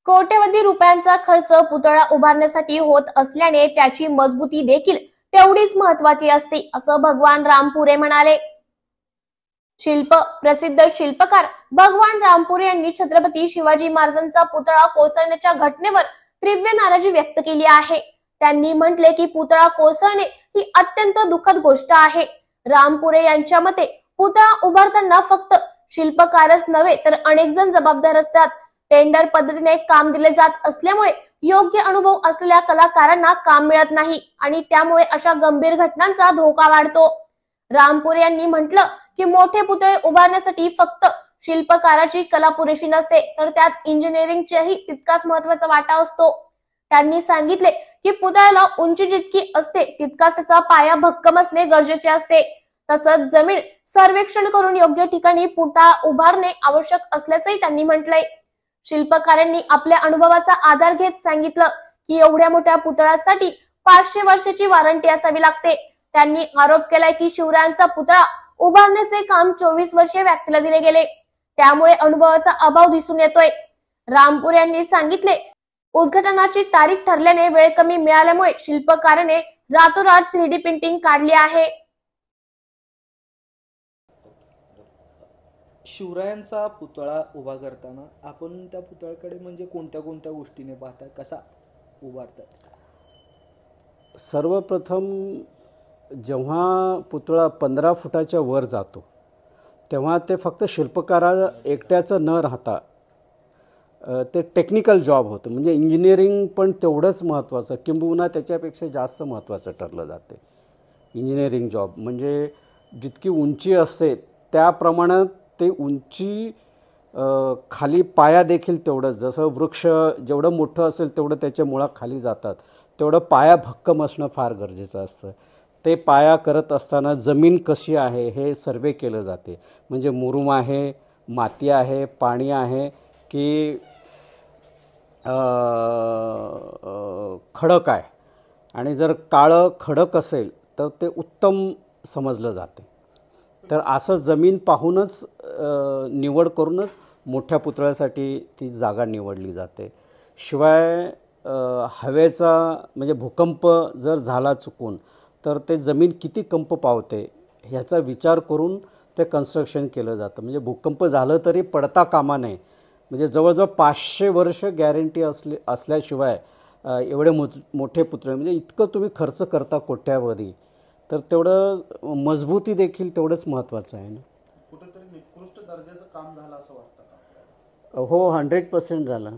कोट्यवधी रुपयांचा खर्च पुतळा उभारण्यासाठी होत असल्याने त्याची मजबूती देखील तेवढीच महत्त्वाची असते, असं भगवान रामपुरे म्हणाले. प्रसिद्ध शिल्पकार भगवान रामपुरे यांनी छत्रपती शिवाजी महाराजांचा पुतळा कोसळण्याच्या घटनेवर तीव्र नाराजी व्यक्त केली आहे. त्यांनी म्हटले की पुतळा कोसळणे ही अत्यंत दुःखद गोष्ट आहे. रामपुरे यांच्या मते पुतळा उभारताना फक्त शिल्पकारच नव्हे तर अनेक जण जबाबदार असतात. टेंडर पद्धतीने काम दिले जात असल्यामुळे योग्य अनुभव असलेल्या कलाकारांना काम मिळत नाही आणि त्यामुळे अशा गंभीर घटनांचा धोका वाढतो. रामपुरे यांनी म्हटलं की मोठे पुतळे उभारण्यासाठी फक्त शिल्पकाराची कला पुरेशी नसते तर त्यात इंजिनिअरिंगचाही तितकाच महत्त्वाचा वाटा असतो. त्यांनी सांगितले की पुतळ्याला उंची जितकी असते तितकाच त्याचा पाया भक्कम असणे गरजेचे असते. तसंच जमीन सर्वेक्षण करून योग्य ठिकाणी पुतळा उभारणे आवश्यक असल्याचंही त्यांनी म्हटलंय. शिल्पकारांनी आपल्या अनुभवाचा आधार घेत सांगितलं की एवढ्या मोठ्या पुतळ्यासाठी 500 वर्षाची वॉरंटी असावी लागते. त्यांनी आरोप केलाय की शिवरायांचा पुतळा उभारण्याचे काम 24 वर्षे व्यक्तीला दिले गेले, त्यामुळे अनुभवाचा अभाव दिसून येतोय. रामपुरे यांनी सांगितले, उद्घाटनाची तारीख ठरल्याने वेळ कमी मिळाल्यामुळे शिल्पकाराने रातोरात 3D प्रिंटिंग काढली आहे. शिवरायांचा पुतळा उभा करताना आपण त्या पुतळ्याकडे म्हणजे कोणत्या कोणत्या गोष्टीने पाहता, कसा उभारतात? सर्वप्रथम जेव्हा पुतळा 15 फुटाच्या वर जातो तेव्हा ते फक्त शिल्पकारा एकट्याचं न राहता ते टेक्निकल जॉब होतं. म्हणजे इंजिनिअरिंग पण तेवढंच महत्त्वाचं, किंबहुना त्याच्यापेक्षा जास्त महत्त्वाचं ठरलं जाते. इंजिनिअरिंग जॉब म्हणजे जितकी उंची असते त्या प्रमाणात ते उंची खाली पाया देखील तेवढंच, जसं वृक्ष जेवढं मोठं असेल तेवढं त्याच्या मुळा खाली जातात, तेवढं पाया भक्कम असणं फार गरजेचं असतं. ते पाया करत असताना जमीन कशी आहे हे सर्वे केलं जाते. म्हणजे मुरूम आहे, माती आहे, पाणी आहे की खडक आहे. आणि जर काळं खडक असेल तर ते उत्तम समजलं जाते. तर असं जमीन पाहूनच निवड करूनच मोठ्या पुतळ्यासाठी ती जागा निवडली जाते. शिवाय हवेचा म्हणजे भूकंप जर झाला चुकून तर ते जमीन किती कंप पावते ह्याचा विचार करून ते कन्स्ट्रक्शन केलं जातं. म्हणजे भूकंप झालं तरी पडता कामा नये. म्हणजे जवळजवळ 500 वर्ष गॅरंटी असल्याशिवाय एवढे मोठे पुतळे, म्हणजे इतकं तुम्ही खर्च करता कोट्यावधी, तर तेवढं मजबूती देखील तेवढंच महत्त्वाचं आहे ना. कुठेतरी निकृष्ट दर्जाचं काम झालं असं वाटतं का? हो, 100% झालं.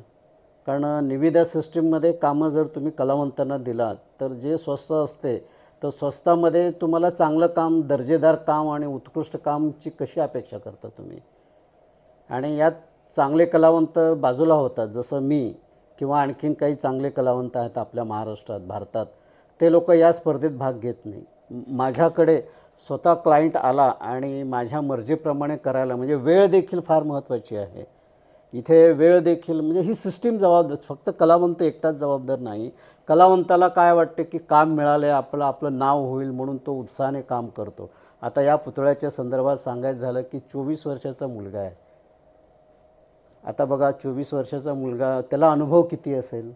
कारण निविदा सिस्टीममध्ये कामं जर तुम्ही कलावंतांना दिलात तर जे स्वस्त असते तर स्वस्तामध्ये तुम्हाला चांगलं काम, दर्जेदार काम आणि उत्कृष्ट कामची कशी अपेक्षा करता तुम्ही? आणि यात चांगले कलावंत बाजूला होतात, जसं मी किंवा आणखीन काही चांगले कलावंत आहेत आपल्या महाराष्ट्रात, भारतात. ते लोक या स्पर्धेत भाग घेत नाही. माझ्याकडे स्वतः क्लायंट आला आणि माझ्या मर्जीप्रमाणे करायला, म्हणजे वेळ देखील फार महत्त्वाची आहे इथे. वेळ देखील म्हणजे ही सिस्टीम जबाबदार, फक्त कलावंत एकटाच जबाबदार नाही. कलावंताला काय वाटते की काम मिळाले, आपलं नाव होईल म्हणून तो उत्साहाने काम करतो. आता या पुतळ्याच्या संदर्भात सांगायचं झालं की 24 वर्षाचा मुलगा आहे. आता बघा, 24 वर्षाचा मुलगा, त्याला अनुभव किती असेल?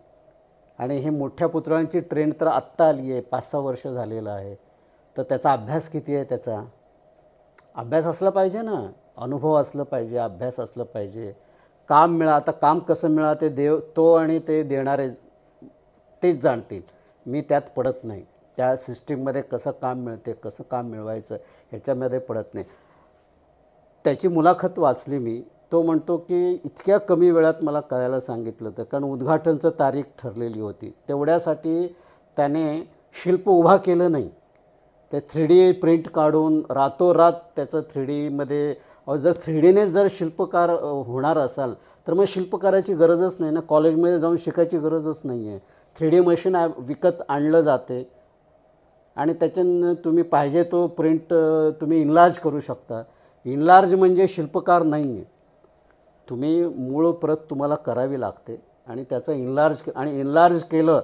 आणि हे मोठ्या पुतळ्यांची ट्रेंड तर आत्ता आली आहे, 5-6 वर्ष झालेलं आहे. तर त्याचा अभ्यास किती आहे? त्याचा अभ्यास असला पाहिजे ना, अनुभव असलं पाहिजे, अभ्यास असलं पाहिजे. काम आता काम कसं मिळा ते तो आणि ते देणारे तेच जाणतील. मी त्यात पडत नाही. त्या सिस्टीममध्ये कसं काम मिळते, कसं काम मिळवायचं ह्याच्यामध्ये पडत नाही. त्याची मुलाखत वाचली मी. तो म्हणतो की इतक्या कमी वेळात मला करायला सांगितलं होतं, कारण उद्घाटनचं तारीख ठरलेली होती. तेवढ्यासाठी त्याने शिल्प उभा केलं नाही. ते 3D प्रिंट काढून रातोरात त्याचं 3Dमध्ये, जर 3Dनेच जर शिल्पकार होणार असाल तर मग शिल्पकाराची गरजच नाही ना, कॉलेजमध्ये जाऊन शिकायची गरजच नाही आहे. 3D मशीन विकत आणलं जाते आणि त्याच्यानं तुम्ही पाहिजे तो प्रिंट तुम्ही इनलार्ज करू शकता. इनलार्ज म्हणजे शिल्पकार नाही आहे. तुम्ही मूळ प्रत तुम्हाला करावी लागते आणि त्याचं इनलार्ज केलं.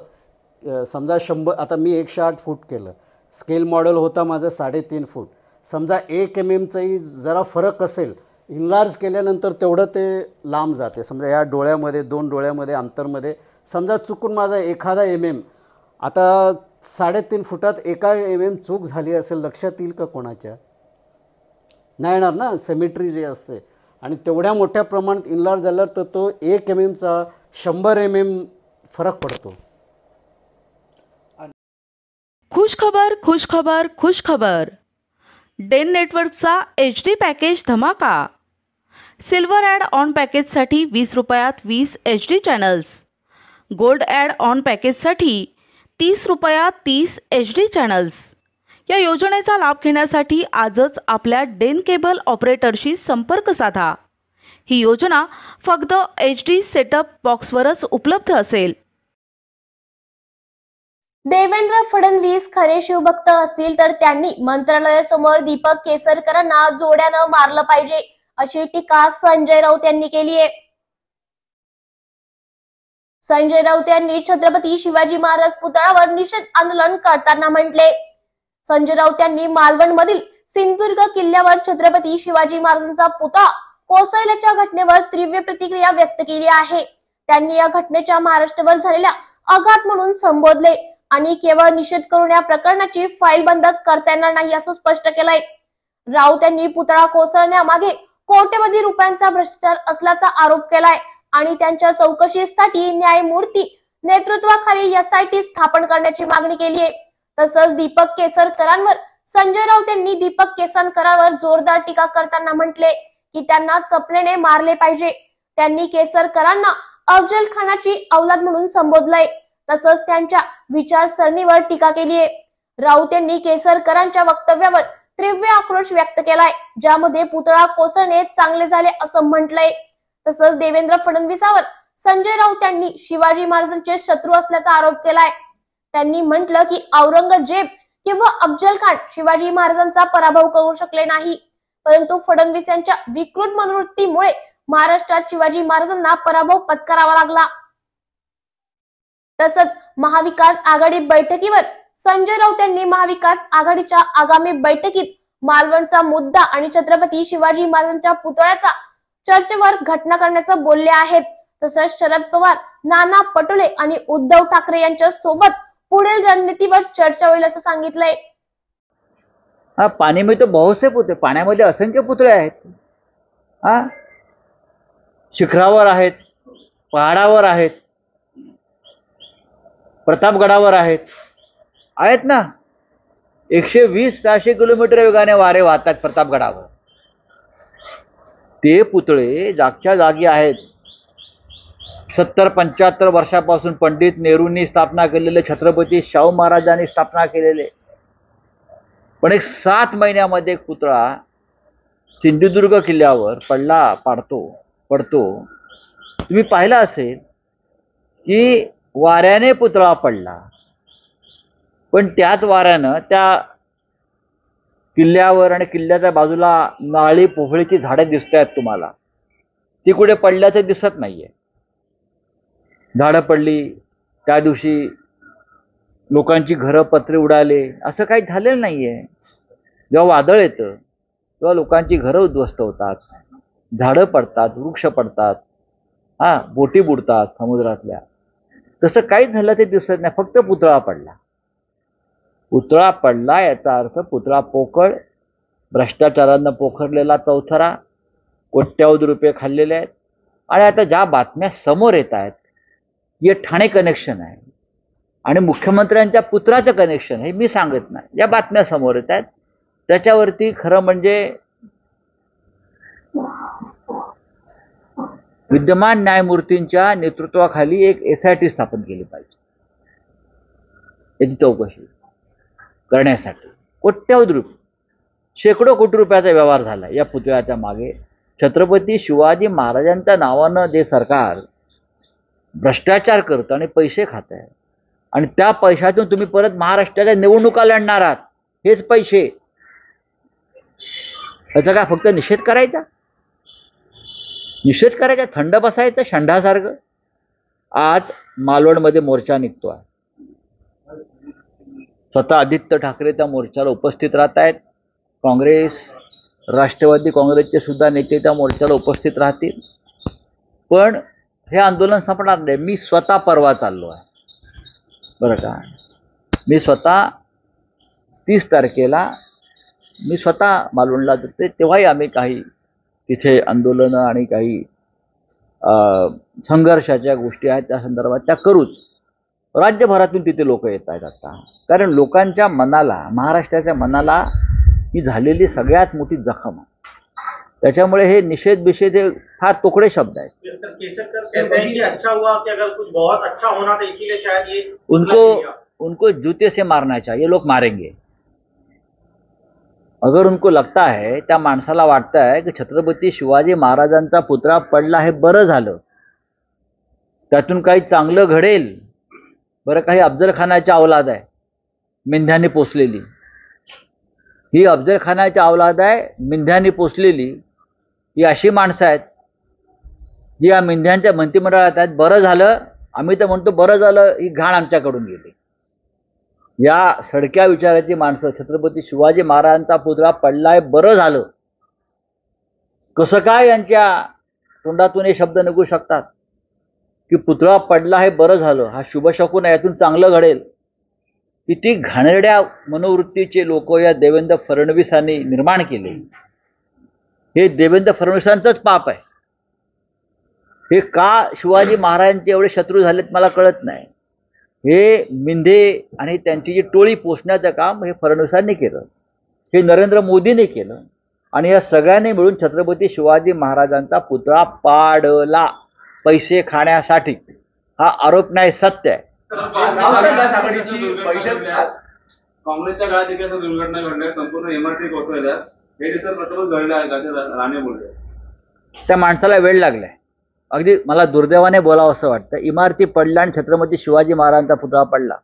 समजा 100, आता मी 108 फूट केलं, स्केल मॉडेल होता माझं 3.5 फूट. समजा 1 mmचाही जरा फरक असेल इनलार्ज केल्यानंतर तेवढं ते लांब जाते. समजा या डोळ्यामध्ये 2 डोळ्यामध्ये अंतरमध्ये समजा चुकून माझा एखादा आता 3.5 फुटात 1 चूक झाली असेल, लक्षात येईल का कोणाच्या? नाही येणार ना. सिमेट्री जी असते आणि तेवढ्या मोठ्या प्रमाणात इनलार्ज झाल्यावर तर तो 1 चा 100 फरक पडतो. खुशखबर खुशखबर खुशखबर. डेन नेटवर्कचा HD पॅकेज धमाका. सिल्वर ॲड ऑन पॅकेजसाठी 20 रुपयात 20 HD channels. Gold add on पॅकेजसाठी 30 रुपयात 30 HD चॅनल्स. या योजनेचा लाभ घेण्यासाठी आजच आपल्या डेन केबल ऑपरेटरशी संपर्क साधा. ही योजना फक्त HD सेटअप बॉक्सवरच उपलब्ध असेल. देवेंद्र फडणवीस खरे शिवभक्त असतील तर त्यांनी मंत्रालयासमोर दीपक केसरकरांना जोड्यानं मारलं पाहिजे, अशी टीका संजय राऊत यांनी केली आहे. संजय राऊत यांनी छत्रपती शिवाजी महाराज पुतळ्यावर निषेध आंदोलन करताना म्हटले. संजय राऊत यांनी मालवण मधील सिंधुदुर्ग किल्ल्यावर छत्रपती शिवाजी महाराजांचा पुतळा कोसळल्याच्या घटनेवर तीव्र प्रतिक्रिया व्यक्त केली आहे. त्यांनी या घटनेच्या महाराष्ट्रावर झालेल्या आघात म्हणून संबोधले आणि केवळ निषेध करून या प्रकरणाची फाईल बंद करता येणार नाही असं स्पष्ट केलंय. राऊत यांनी पुतळा कोसळण्यामागे कोट्यवधी रुपयांचा भ्रष्टाचार असल्याचा आरोप केलाय आणि त्यांच्या चौकशीसाठी न्यायमूर्ती नेतृत्वाखाली SIT स्थापन करण्याची मागणी केली आहे. तसंच दीपक केसरकरांवर संजय राऊत यांनी दीपक केसरकरांवर जोरदार टीका करताना म्हटले की त्यांना चपलेने मारले पाहिजे. त्यांनी केसरकरांना अफजल खानाची औलाद म्हणून संबोधलंय. तसंच त्यांच्या विचारसरणीवर टीका केली आहे. राऊत यांनी केसरकरांच्या वक्तव्यावर तीव्र आक्रोश व्यक्त केलाय, ज्यामध्ये पुतळा कोसळणे चांगले झाले असं म्हटलंय. तसंच देवेंद्र फडणवीसावर संजय राऊत यांनी शिवाजी महाराजांचे शत्रू असल्याचा आरोप केलाय. त्यांनी म्हटलं की औरंगजेब किंवा अफजल खान शिवाजी महाराजांचा पराभव करू शकले नाही, परंतु फडणवीस यांच्या विकृत मनोवृत्तीमुळे महाराष्ट्रात शिवाजी महाराजांना पराभव पत्करावा लागला. तसंच महाविकास आघाडी बैठकीवर संजय राऊत यांनी महाविकास आघाडीच्या आगामी बैठकीत मालवणचा मुद्दा आणि छत्रपती शिवाजी महाराजांच्या पुतळ्याचा चर्चेवर घटना करण्याचं बोलले आहेत. तसंच शरद पवार, नाना पटोले आणि उद्धव ठाकरे यांच्या सोबत पुढील रणनीतीवर चर्चा होईल असं सांगितलंय. पानी में तो बहुत से पुतळे, पाण्यामध्ये असंख्य पुतळे आहेत. शिखरावर आहेत, पहाडावर आहेत, प्रतापगडावर आहेत ना. 120-400 किलोमीटर वेगाने वारे वाहतात प्रतापगडावर. ते पुतळे जागच्या जागी आहेत. 70-75 वर्षापासून पंडित नेहरूंनी स्थापना केलेले, छत्रपती शाहू महाराजांनी स्थापना केलेले. पण एक 7 महिन्यामध्ये एक पुतळा सिंधुदुर्ग किल्ल्यावर पडतो. तुम्ही पाहिलं असेल की वाऱ्याने पुतळा पडला, पण त्याच वाऱ्यानं त्या किल्ल्यावर आणि किल्ल्याच्या बाजूला नारळी पोफळीची झाडे दिसत आहेत तुम्हाला. ती कुठे पडल्याचं दिसत नाहीये. झाडं पडली त्या दिवशी, लोकांची घरं पत्रे उडाले, असं काही झालेलं नाहीये. जेव्हा वादळ येतं तेव्हा लोकांची घरं उद्ध्वस्त होतात, झाडं पडतात, वृक्ष पडतात, बोटी बुडतात समुद्रातल्या. तसं काहीच झालं ते दिसत नाही. फक्त पुतळा पडला. पुतळा पडला याचा अर्थ पुतळा पोकळ, भ्रष्टाचारानं पोखरलेला चौथरा, कोट्यावधी रुपये खाल्लेले आहेत. आणि आता ज्या बातम्या समोर येत आहेत, हे ठाणे कनेक्शन आहे आणि मुख्यमंत्र्यांच्या पुत्राचं कनेक्शन आहे, मी सांगत नाही. ज्या बातम्या समोर येत आहेत त्याच्यावरती खरं म्हणजे विद्यमान न्यायमूर्तींच्या नेतृत्वाखाली एक SIT स्थापन केली पाहिजे. याची चौकशी करण्यासाठी कोट्यावधी रुपये, शेकडो कोटी रुपयाचा व्यवहार झाला या पुतळ्याच्या मागे. छत्रपती शिवाजी महाराजांच्या नावानं जे सरकार भ्रष्टाचार करतं आणि पैसे खात आहे, आणि त्या पैशातून तुम्ही परत महाराष्ट्राच्या निवडणुका लढणार आहात, हेच पैसे. याचा काय फक्त निषेध करायचा, थंड बसायचं शंढासारखं. आज मालवणमध्ये मोर्चा निघतोय. स्वतः आदित्य ठाकरे त्या मोर्चाला उपस्थित राहत आहेत. काँग्रेस, राष्ट्रवादी काँग्रेसचे सुद्धा नेते त्या मोर्चाला उपस्थित राहतील. पण हे आंदोलन संपणार नाही. मी स्वतः परवा चाललो आहे बरं का. मी स्वतः 30 तारखेला मी स्वतः मालवणला जाते, तेव्हाही आम्ही काही तिथे आंदोलनं आणि काही संघर्षाच्या गोष्टी आहेत त्या संदर्भात त्या करूच. राज्यभरातून तिथे लोक येत आहेत आता, कारण लोकांच्या मनाला, महाराष्ट्राच्या मनाला ही झालेली सगळ्यात मोठी जखम आहे. त्याच्यामुळे हे निषेध बिषेध हे फार तोकडे शब्द आहेत. अच्छा हुआ कि अगर कुछ बहुत अच्छा होना था इसीलिए शायद ये उनको जूते से मारना चाहिए, लोग मारेंगे. अगर उनको लगता है, त्या माणसाला वाटतं आहे की छत्रपती शिवाजी महाराजांचा पुतळा पडला हे बरं झालं, त्यातून काही चांगलं घडेल. बरं, काही अफजल खानाची औलाद आहे मेंढ्याने पोसलेली, ही अफजल खानाची औलाद आहे मेंढ्याने पोसलेली. ही अशी माणसं आहेत जी या मेंढ्यांच्या मंत्रिमंडळात आहेत. बरं झालं, आम्ही तर म्हणतो बरं झालं ही घाण आमच्याकडून गेली. या सडक्या विचाराची माणसं छत्रपती शिवाजी महाराजांचा पुतळा पडलाय बरं झालं, कसं काय यांच्या तोंडातून हे शब्द निघू शकतात की पुतळा पडला हे बरं झालं, हा शुभशकुन आहे, यातून चांगलं घडेल. किती घाणेरड्या मनोवृत्तीचे लोक या देवेंद्र फडणवीसांनी निर्माण केले. हे देवेंद्र फडणवीसांचंच पाप आहे. हे का शिवाजी महाराजांचे एवढे शत्रू झालेत मला कळत नाही. हे मिंधे आणि त्यांची जी टोळी पोषण्याचं काम हे फडणवीसांनी केलं, हे नरेंद्र मोदींनी केलं, आणि या सगळ्यांनी मिळून छत्रपती शिवाजी महाराजांचा पुतळा पाडला पैसे खाण्यासाठी. हा आरोप नाही, सत्य आहे. काँग्रेसच्या काळात देखील दुर्घटना घडल्या, संपूर्ण इमारती कोसळल्या, हे दिवस प्रथमच घडलं आहे राणेमुळे. त्या माणसाला वेळ लागलाय. अगदी मला दुर्दैवाने बोलावं असं वाटतं. इमारती पडल्या आणि छत्रपती शिवाजी महाराजांचा पुतळा पडला.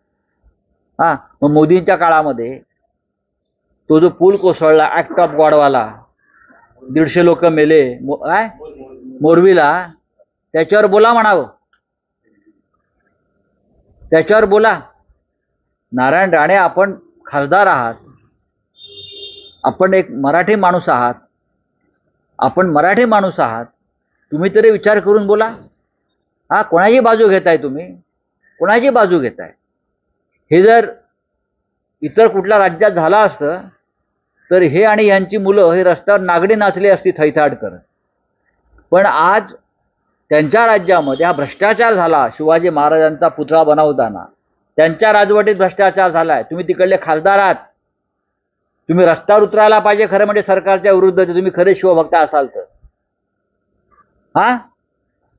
हा, मग मोदींच्या काळामध्ये तो जो पूल कोसळला ऍक्ट ऑफ गॉडवाला, 150 लोक मेले काय मोरबीला, त्याच्यावर बोला म्हणावं, त्याच्यावर बोला. नारायण राणे, आपण खासदार आहात, आपण एक मराठी माणूस आहात, आपण मराठी माणूस आहात, तुम्ही तरी विचार करून बोला. हा, कोणाची बाजू घेताय तुम्ही, कोणाची बाजू घेताय? हे जर इतर कुठल्या राज्यात झालं असतं तर हे आणि यांची मुलं हे रस्त्यावर नागडी नाचली असती थैथाट करत. पण आज त्यांच्या राज्यामध्ये हा भ्रष्टाचार झाला. शिवाजी महाराजांचा पुतळा बनवताना त्यांच्या राजवटीत भ्रष्टाचार झालाय. तुम्ही तिकडले खासदार आहात, तुम्ही रस्त्यावर उतरायला पाहिजे खरं म्हणजे सरकारच्या विरुद्ध, तुम्ही खरे शिवभक्त असाल तर. हा,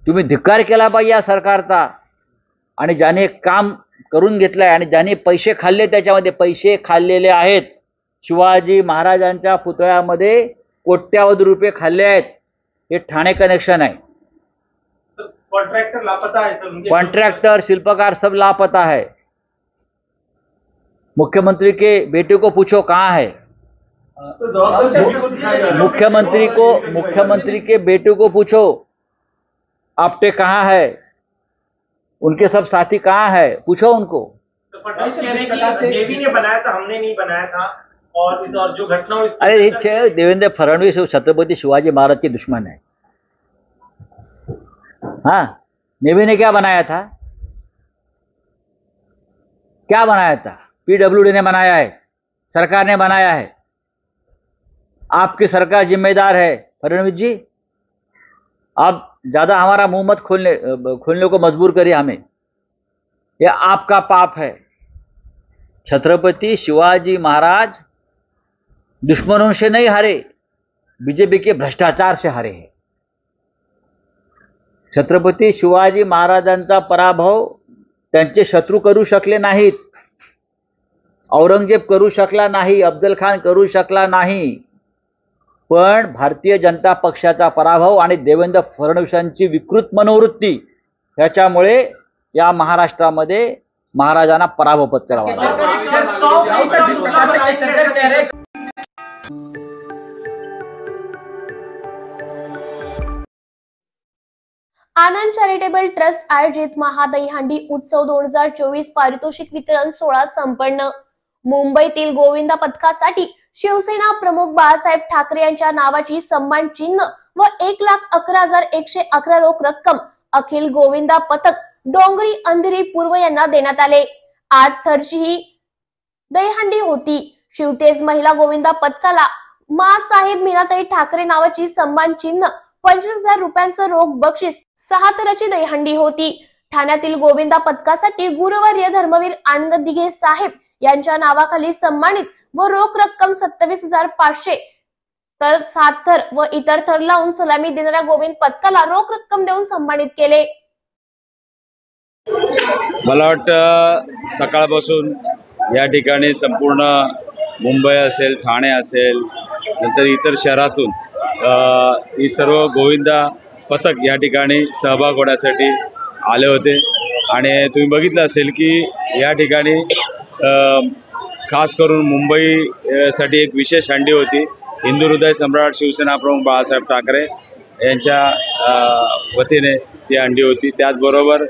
तुम्ही धिक्कार केला पाहिजे या सरकारचा. आणि ज्याने काम करून घेतलंय आणि ज्याने पैसे खाल्ले, त्याच्यामध्ये पैसे खाल्लेले आहेत. शिवाजी महाराजांच्या पुतळ्यामध्ये कोट्यावधी रुपये खाल्ले आहेत. हे ठाणे कनेक्शन आहे. कॉन्ट्रैक्टर लापता है सर, कॉन्ट्रैक्टर, शिल्पकार सब लापता है. मुख्यमंत्री के बेटे को पूछो कहाँ है. मुख्यमंत्री के बेटे को पूछो आपटे कहाँ है, उनके सब साथी कहाँ है, पूछो उनको. देवी ने बनाया था, हमने नहीं बनाया था. और जो घटना हुई, अरे देवेंद्र फडणवीस छत्रपति शिवाजी महाराज के दुश्मन है. हाँ, नेवी ने क्या बनाया था, क्या बनाया था? पीडब्ल्यूडी ने बनाया है, सरकार ने बनाया है. आपकी सरकार जिम्मेदार है फडणवीस जी. आप ज्यादा हमारा मुंह मत खोलने को मजबूर करिए हमें. यह आपका पाप है. छत्रपति शिवाजी महाराज दुश्मनों से नहीं हारे, बीजेपी के भ्रष्टाचार से हारे हैं. छत्रपती शिवाजी महाराजांचा पराभव त्यांचे शत्रू करू शकले नाहीत. औरंगजेब करू शकला नाही, अफजल खान करू शकला नाही. पण भारतीय जनता पक्षाचा पराभव आणि देवेंद्र फडणवीसांची विकृत मनोवृत्ती ह्याच्यामुळे या महाराष्ट्रामध्ये महाराजांना पराभव पत्करावा लागला. आनंद चॅरिटेबल ट्रस्ट आयोजित महादहीहंडी उत्सव 2024 पारितोषिक वितरण सोहळा संपन्न. मुंबईतील गोविंदा पथकासाठी शिवसेना प्रमुख बाळासाहेब ठाकरे यांच्या नावाची सन्मान चिन्ह व 1,11,111 रोख रक्कम अखिल गोविंदा पथक डोंगरी अंधेरी पूर्व यांना देण्यात आले। 8 थरची ही दहीहंडी होती। शिवतेज महिला गोविंदा पथकाला मासाहेब मीनाताई ठाकरे नावाची सन्मान चिन्ह 25,000 रुपयांचं रोख बक्षीस 6 थराची दहीहंडी होती। ठाण्यातील गोविंदा पथकासाठी गुरुवर्य धर्मवीर आनंद दिघे साहेब यांच्या नावाखाली सन्मानित व रोख रक्कम 27,500 तर 7 थर व इतर थर लावून सलामी देणाऱ्या गोविंद पथकाला रोख रक्कम देऊन सन्मानित केले। मला वाटतं सकाळपासून या ठिकाणी संपूर्ण मुंबई असेल, ठाणे असेल, नंतर इतर शहरातून ही सर्व गोविंदा पथक या ठिकाणी सहभाग होण्यासाठी आले होते आणि तुम्ही बघितलं असेल की या ठिकाणी खास करून मुंबईसाठी एक विशेष हंडी होती। हिंदू हृदय सम्राट शिवसेना प्रमुख बाळासाहेब ठाकरे यांच्या वतीने ती हंडी होती। त्याचबरोबर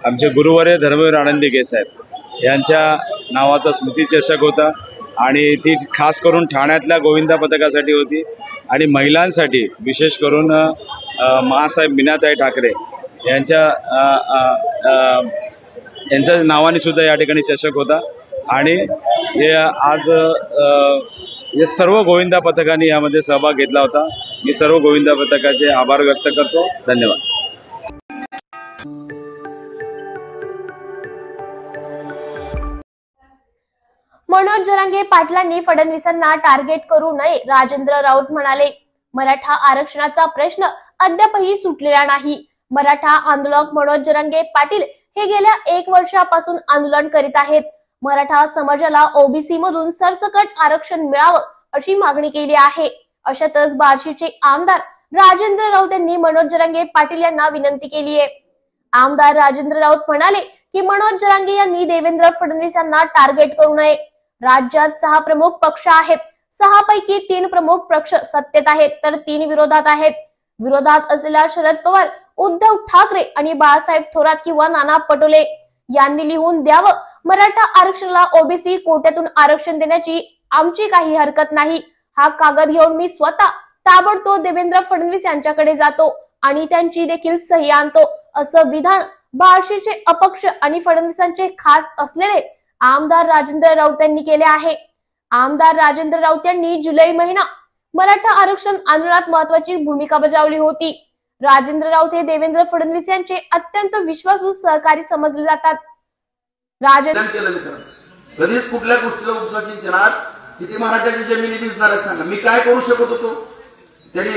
आमचे गुरुवर्य धर्मवीर आनंद दिघे साहेब यांच्या नावाचा स्मृती चषक होता आणि ती खास करून ठाण्यातल्या गोविंदा पथकासाठी होती आणि महिलांसाठी विशेष करून मासाहेब मीनाताई ठाकरे यांच्या नावाने सुद्धा या ठिकाणी चषक होता आणि हे आज हे सर्व गोविंदा पथकांनी यामध्ये सहभाग घेतला होता। मी सर्व गोविंदा पथकाचे आभार व्यक्त करतो। धन्यवाद। मनोज जरांगे पाटलांनी फडणवीसांना टार्गेट करू नये, राजेंद्र राऊत म्हणाले। मराठा आरक्षणाचा प्रश्न अद्यापही सुटलेला नाही। मराठा आंदोलक मनोज जरांगे पाटील हे गेल्या 1 वर्षापासून आंदोलन करीत आहेत। मराठा समाजाला ओबीसी मधून सरसकट आरक्षण मिळावं अशी मागणी केली आहे। अशातच बार्शीचे आमदार राजेंद्र राऊत यांनी मनोज जरांगे पाटील यांना विनंती केली आहे। आमदार राजेंद्र राऊत म्हणाले की मनोज जरांगे यांनी देवेंद्र फडणवीस यांना टार्गेट करू नये। राज्यात 6 प्रमुख पक्ष आहेत। 6 पैकी 3 प्रमुख पक्ष सत्तेत आहेत तर 3 विरोधात आहेत। विरोधात असलेल्या शरद पवार, उद्धव ठाकरे आणि बाळासाहेब थोरात किंवा नाना पटोले यांनी लिहून द्यावं, मराठा आरक्षणाला ओबीसी कोट्यातून आरक्षण देण्याची आमची काही हरकत नाही। हा कागद घेऊन मी स्वतः ताबडतोब देवेंद्र फडणवीस यांच्याकडे जातो आणि त्यांची देखील सही आणतो, असं विधान बार्शीचे अपक्ष आणि फडणवीसांचे खास असलेले आमदार राजेंद्र राऊत यांनी केले आहे। आमदार राजेंद्र राऊत यांनी जुलै महिना मराठा आरक्षण आंदोलनात महत्वाची भूमिका बजावली होती। राजेंद्र राऊत हे देवेंद्र फडणवीस यांचे अत्यंत विश्वासू सहकारी समजले जातात। कधीच कुठल्या गोष्टीला उपसाची जनार किती मराठ्याची जमिनी भिजणार आहेत सांगा। मी काय करू शकत होतो? त्याने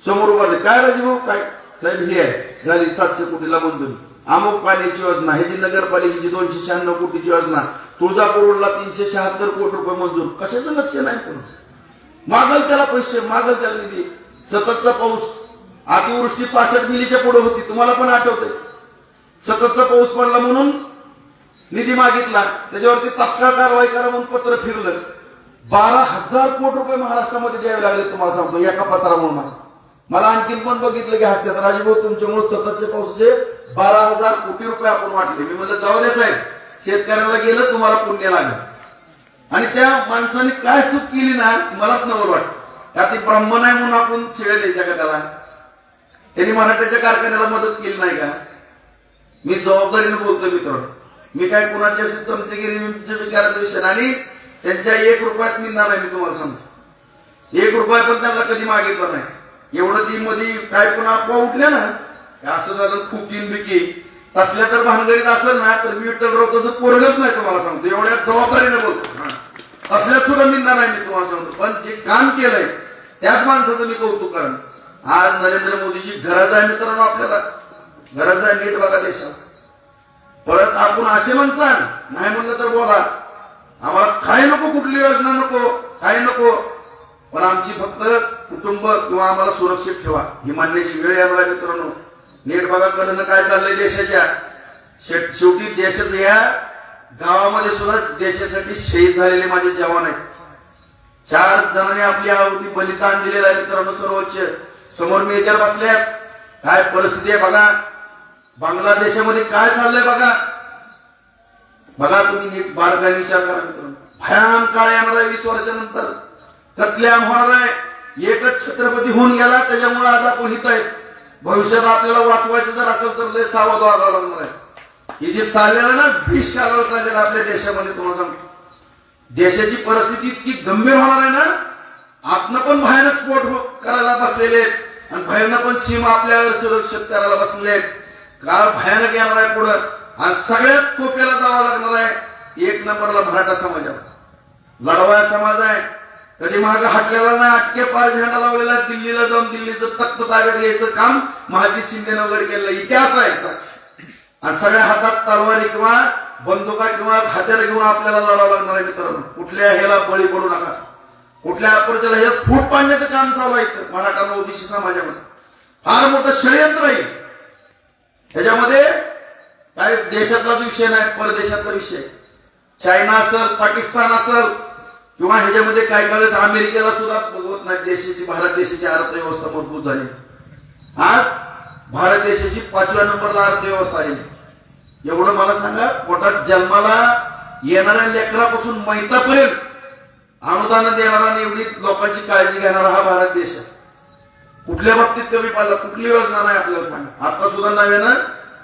समोर उभारले, काय राजीव काय साहेब हे आहे झाली 700 कोटीला मंजुरी, अमुक पाण्याची योजना, हे जी नगरपालिकेची 296 कोटीची योजना, तुळजापूरला 376 कोटी रुपये मंजूर, कशाचं लक्ष नाही कोण? मागल त्याला पैसे, मागल त्याला निधी। सततचा पाऊस, अतिवृष्टी 65 मिलीच्या पुढे होती, तुम्हाला पण आठवतंय। सततचा पाऊस पडला म्हणून निधी मागितला, त्याच्यावरती तात्काळ कारवाई करा म्हणून पत्र फिरलं। 12,000 कोटी रुपये महाराष्ट्रामध्ये द्यावे लागले, तुम्हाला सांगतो एका पत्रामुळे। मला आणखीन पण बघितलं की हसत्यात, राजभाऊ तुमच्यामुळे सततच्या पावसाचे 12,000 कोटी रुपये आपण वाटले। मी म्हणलं जाऊ द्या साहेब, शेतकऱ्याला गेलं तुम्हाला पुण्य लागलं। आणि त्या माणसाने काय चूक केली ना मलाच नवल वाटत का ती ब्राह्मण आहे म्हणून आपण शिव्या द्यायच्या का त्याला? त्यांनी मराठ्याच्या कारखान्याला मदत केली नाही का? मी जबाबदारीने बोलतो मित्रांनो, मी काय कुणाची अशी चमचेगिरी विचारायचा विषय नाही आणि त्यांच्या 1 रुपयात मिळणार नाही। मी तुम्हाला सांगतो 1 रुपया पण त्यांना कधी मागितला नाही। एवढं ती मध्ये काय पुन्हा अफवा उठल्या ना, असं झालं खुकीन बिकी तसल्या तर भानगडीत असेल ना तर मी विठ्ठल राव तसं पोरगच नाही, तुम्हाला सांगतो एवढ्या जबाबदारीने बोलतो। तसल्यात सुद्धा मिळणार नाही मी तुम्हाला सांगतो, पण जे काम केलंय त्याच माणसाचं मी कौतुक करेन। आज नरेंद्र मोदीची गरज आहे मित्रांनो, आपल्याला गरज आहे। नीट बघा देशात, परत आपण असे म्हणता नाही म्हणलं तर बोला, आम्हाला काही नको, कुठली योजना नको, काही नको, पण आमची फक्त कुटुंब किंवा आम्हाला सुरक्षित ठेवा ही मानण्याची वेळ आहे मला मित्रांनो। नीट बघा कडनं काय चाललंय देशाच्या। शेवटी देशाच्या या गावामध्ये सुद्धा देशासाठी शहीद झालेले माझे जवान आहेत। 4 जणांनी आपली आहुती बलिदान दिलेलं आहे मित्रांनो। सर्वोच्च समोर मेजर बसल्यात, काय परिस्थिती आहे बघा, बांगलादेशामध्ये काय चाललंय बघा, बघा तुम्ही नीट बारकाईने विचार करा मित्रांनो। भयान काळ येणार आहे 20 वर्षानंतर, कत्लेआम होणार आहे. एकच छत्रपती होऊन गेला, त्याच्यामुळे आज आपण हित आहेत. भविष्यात आपल्याला वाचवायचं जर असेल तर लय सावध व्हावं लागणार आहे. हे जे चाललेलं ना विष कालवड चाललेलं आपल्या देशामध्ये, तुम्हाला सांगतो देशाची परिस्थिती इतकी गंभीर होणार आहे ना, आपण पण भयानक स्फोट करायला बसलेले आहेत आणि भयानक पण सीमा आपल्यावर सुरक्षित करायला बसलेले आहेत. काळ भयानक येणार आहे पुढं आणि सगळ्यात टोप्याला जावं लागणार आहे 1 नंबरला मराठा समाजाला. लढवाया समाज आहे, कधी माग हटलेला नाही, अटके पार झेंडा लावलेला, दिल्लीला जाऊन दिल्लीचं तख्त ताब्यात घ्यायचं काम महाजी शिंदेनं वगैरे केलेलं इतिहास आहे साक्षी. आणि सगळ्या हातात तलवारी किंवा बंदुका किंवा हत्यार घेऊन आपल्याला लढावं लागणार आहे मित्रांनो. कुठल्या ह्याला बळी पडू नका, कुठल्या अपरच्याला ह्यात फूट पाडण्याचं काम चालू आहे मराठा ओबीसी समाजामध्ये. फार मोठं षडयंत्र आहे त्याच्यामध्ये. काय देशातलाच विषय नाही, परदेशातला विषय. चायना असेल, पाकिस्तान असेल किंवा ह्याच्यामध्ये काही काळेस अमेरिकेला सुद्धा बघवत नाही. देशाची भारत देशाची अर्थव्यवस्था मजबूत झाली. आज भारत देशाची 5व्या नंबरला अर्थव्यवस्था आहे. एवढं मला सांगा, पोटात जन्माला येणाऱ्या लेकरापासून मैतापर्यंत अनुदान देणारा आणि एवढी लोकांची काळजी घेणारा हा भारत देश आहे. कुठल्या बाबतीत कमी पडला, कुठली योजना नाही आपल्याला सांगा. आता सुद्धा नव्यानं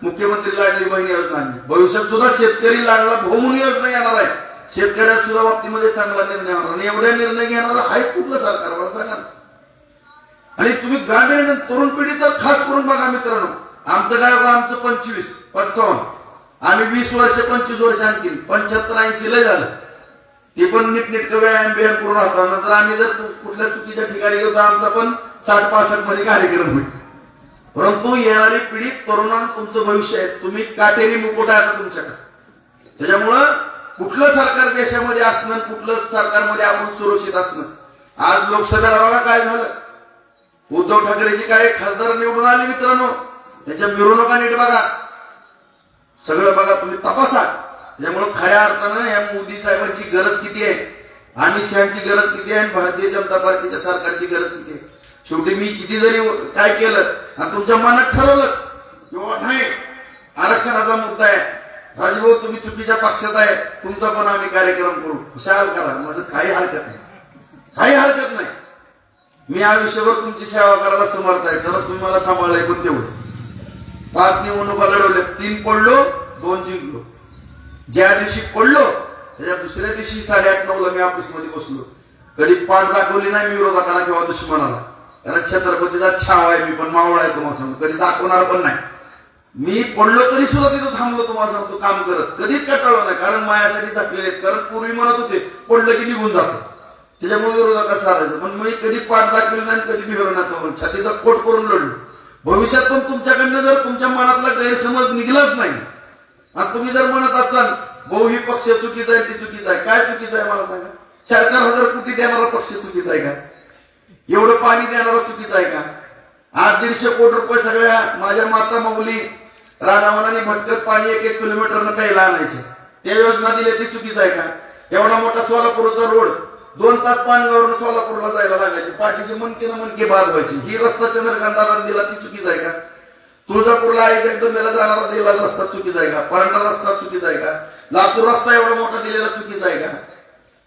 मुख्यमंत्री लाडली बहीण योजना आणली. भविष्यात सुद्धा शेतकरी लाडला बहुमुखी योजना येणार आहे. शेतकऱ्या सुद्धा बाबतीमध्ये चांगला निर्णय होणार आणि एवढ्या निर्णय घेणारा आहे कुठलं सरकार मला सांगा. आणि तुम्ही गांभीर्याने तरुण पिढी तर खास करून बघा मित्रांनो. आमचं काय बघा, आमचं 25-55, आम्ही 20 वर्ष 25 वर्ष आणखी 75-80 लय झालं. ते पण नीटनेटकं व्यायाम करून राहतो. नंतर आम्ही जर कुठल्या चुकीच्या ठिकाणी गेलो तर आमचा पण 60-65 मध्ये कार्यक्रम होईल. परंतु येणारी पिढी तरुणांना तुमचं भविष्य आहे. तुम्ही काटेरी मुकुट आहे आता तुमच्याकडे. त्याच्यामुळं कुठलं सरकार देशामध्ये असणं, कुठलं सरकारमध्ये आपण सुरक्षित असणं. आज लोकसभेला बघा काय झालं. उद्धव ठाकरेची काय खासदार निवडून आले मित्रांनो, त्याच्या मिरवणुका नीट बघा, सगळं बघा, तुम्ही तपासा. त्यामुळे खऱ्या अर्थानं या मोदी साहेबांची गरज किती आहे, अमित शहाची गरज किती आहे, भारतीय जनता पार्टीच्या सरकारची गरज किती आहे. शेवटी मी किती जरी काय केलं आणि तुमच्या मनात ठरवलंच किंवा नाही आरक्षणाचा मुद्दा आहे, राजभाऊ तुम्ही चुकीच्या पक्षात आहे, तुमचा पण आम्ही कार्यक्रम करू, खुशाल करा, माझं काही हरकत नाही, काही हरकत नाही. मी आयुष्यभर तुमची सेवा करायला समर्थ आहे. तर तुम्ही मला सांभाळलंय पण तेवढं. 5 निवडणुका लढवल्या, 3 पडलो, 2 जिंकलो. ज्या दिवशी पडलो त्याच्या दुसऱ्या दिवशी 8:30-9ला मी ऑफिसमध्ये बसलो. कधी पाठ दाखवली नाही मी विरोधकाला किंवा दुश्मनाला, कारण छत्रपतीचा छाव आहे, मी पण मावळा आहे तुम्हाला सांगतो, कधी दाखवणार पण नाही. मी पडलो तरी सुद्धा तिथं थांबलो तुम्हाला सांगतो काम करत, कधीच कंटाळलो नाही, कारण मायासाठी झाकलेले आहेत. कारण पूर्वी म्हणत होते पडलं की निघून जातं, त्याच्यामुळे विरोधकाला सारायचं. पण मी कधी पाठ दाखवली नाही, कधी बिहरणार नाही, छातीचा कोट करून लढलो. भविष्यात पण तुमच्याकडनं जर तुमच्या मनातला गैरसमज निघलाच नाही आणि तुम्ही जर म्हणत असाल भाऊ ही पक्ष चुकीचा आहे, ती चुकीचा आहे, काय चुकीचं आहे मला सांगा. 4-4 हजार कोटी देणारा पक्ष चुकीचा आहे का? एवढं पाणी देणारा चुकीचा आहे का? आज 150 कोटी रुपये सगळ्या माझ्या माता माऊली रानावनाने भटकत पाणी 1-1 किलोमीटरनं प्यायला आणायचे, त्या योजना दिल्या ती चुकीचं आहे का? एवढा मोठा सोलापूरचा रोड 2 तास पानगावरून सोलापूरला जायला लागायचे, पाठीचे मनके बाद व्हायची. ही रस्ता चंद्रकांत दिला ती चुकीचा आहे का? तुळजापूरला आई जगदंबेला जाणारा दिलेला रस्ता चुकीचा आहे का? परांडा रस्ता चुकीचा आहे का? लातूर रस्ता एवढा मोठा दिलेला चुकीचा आहे का?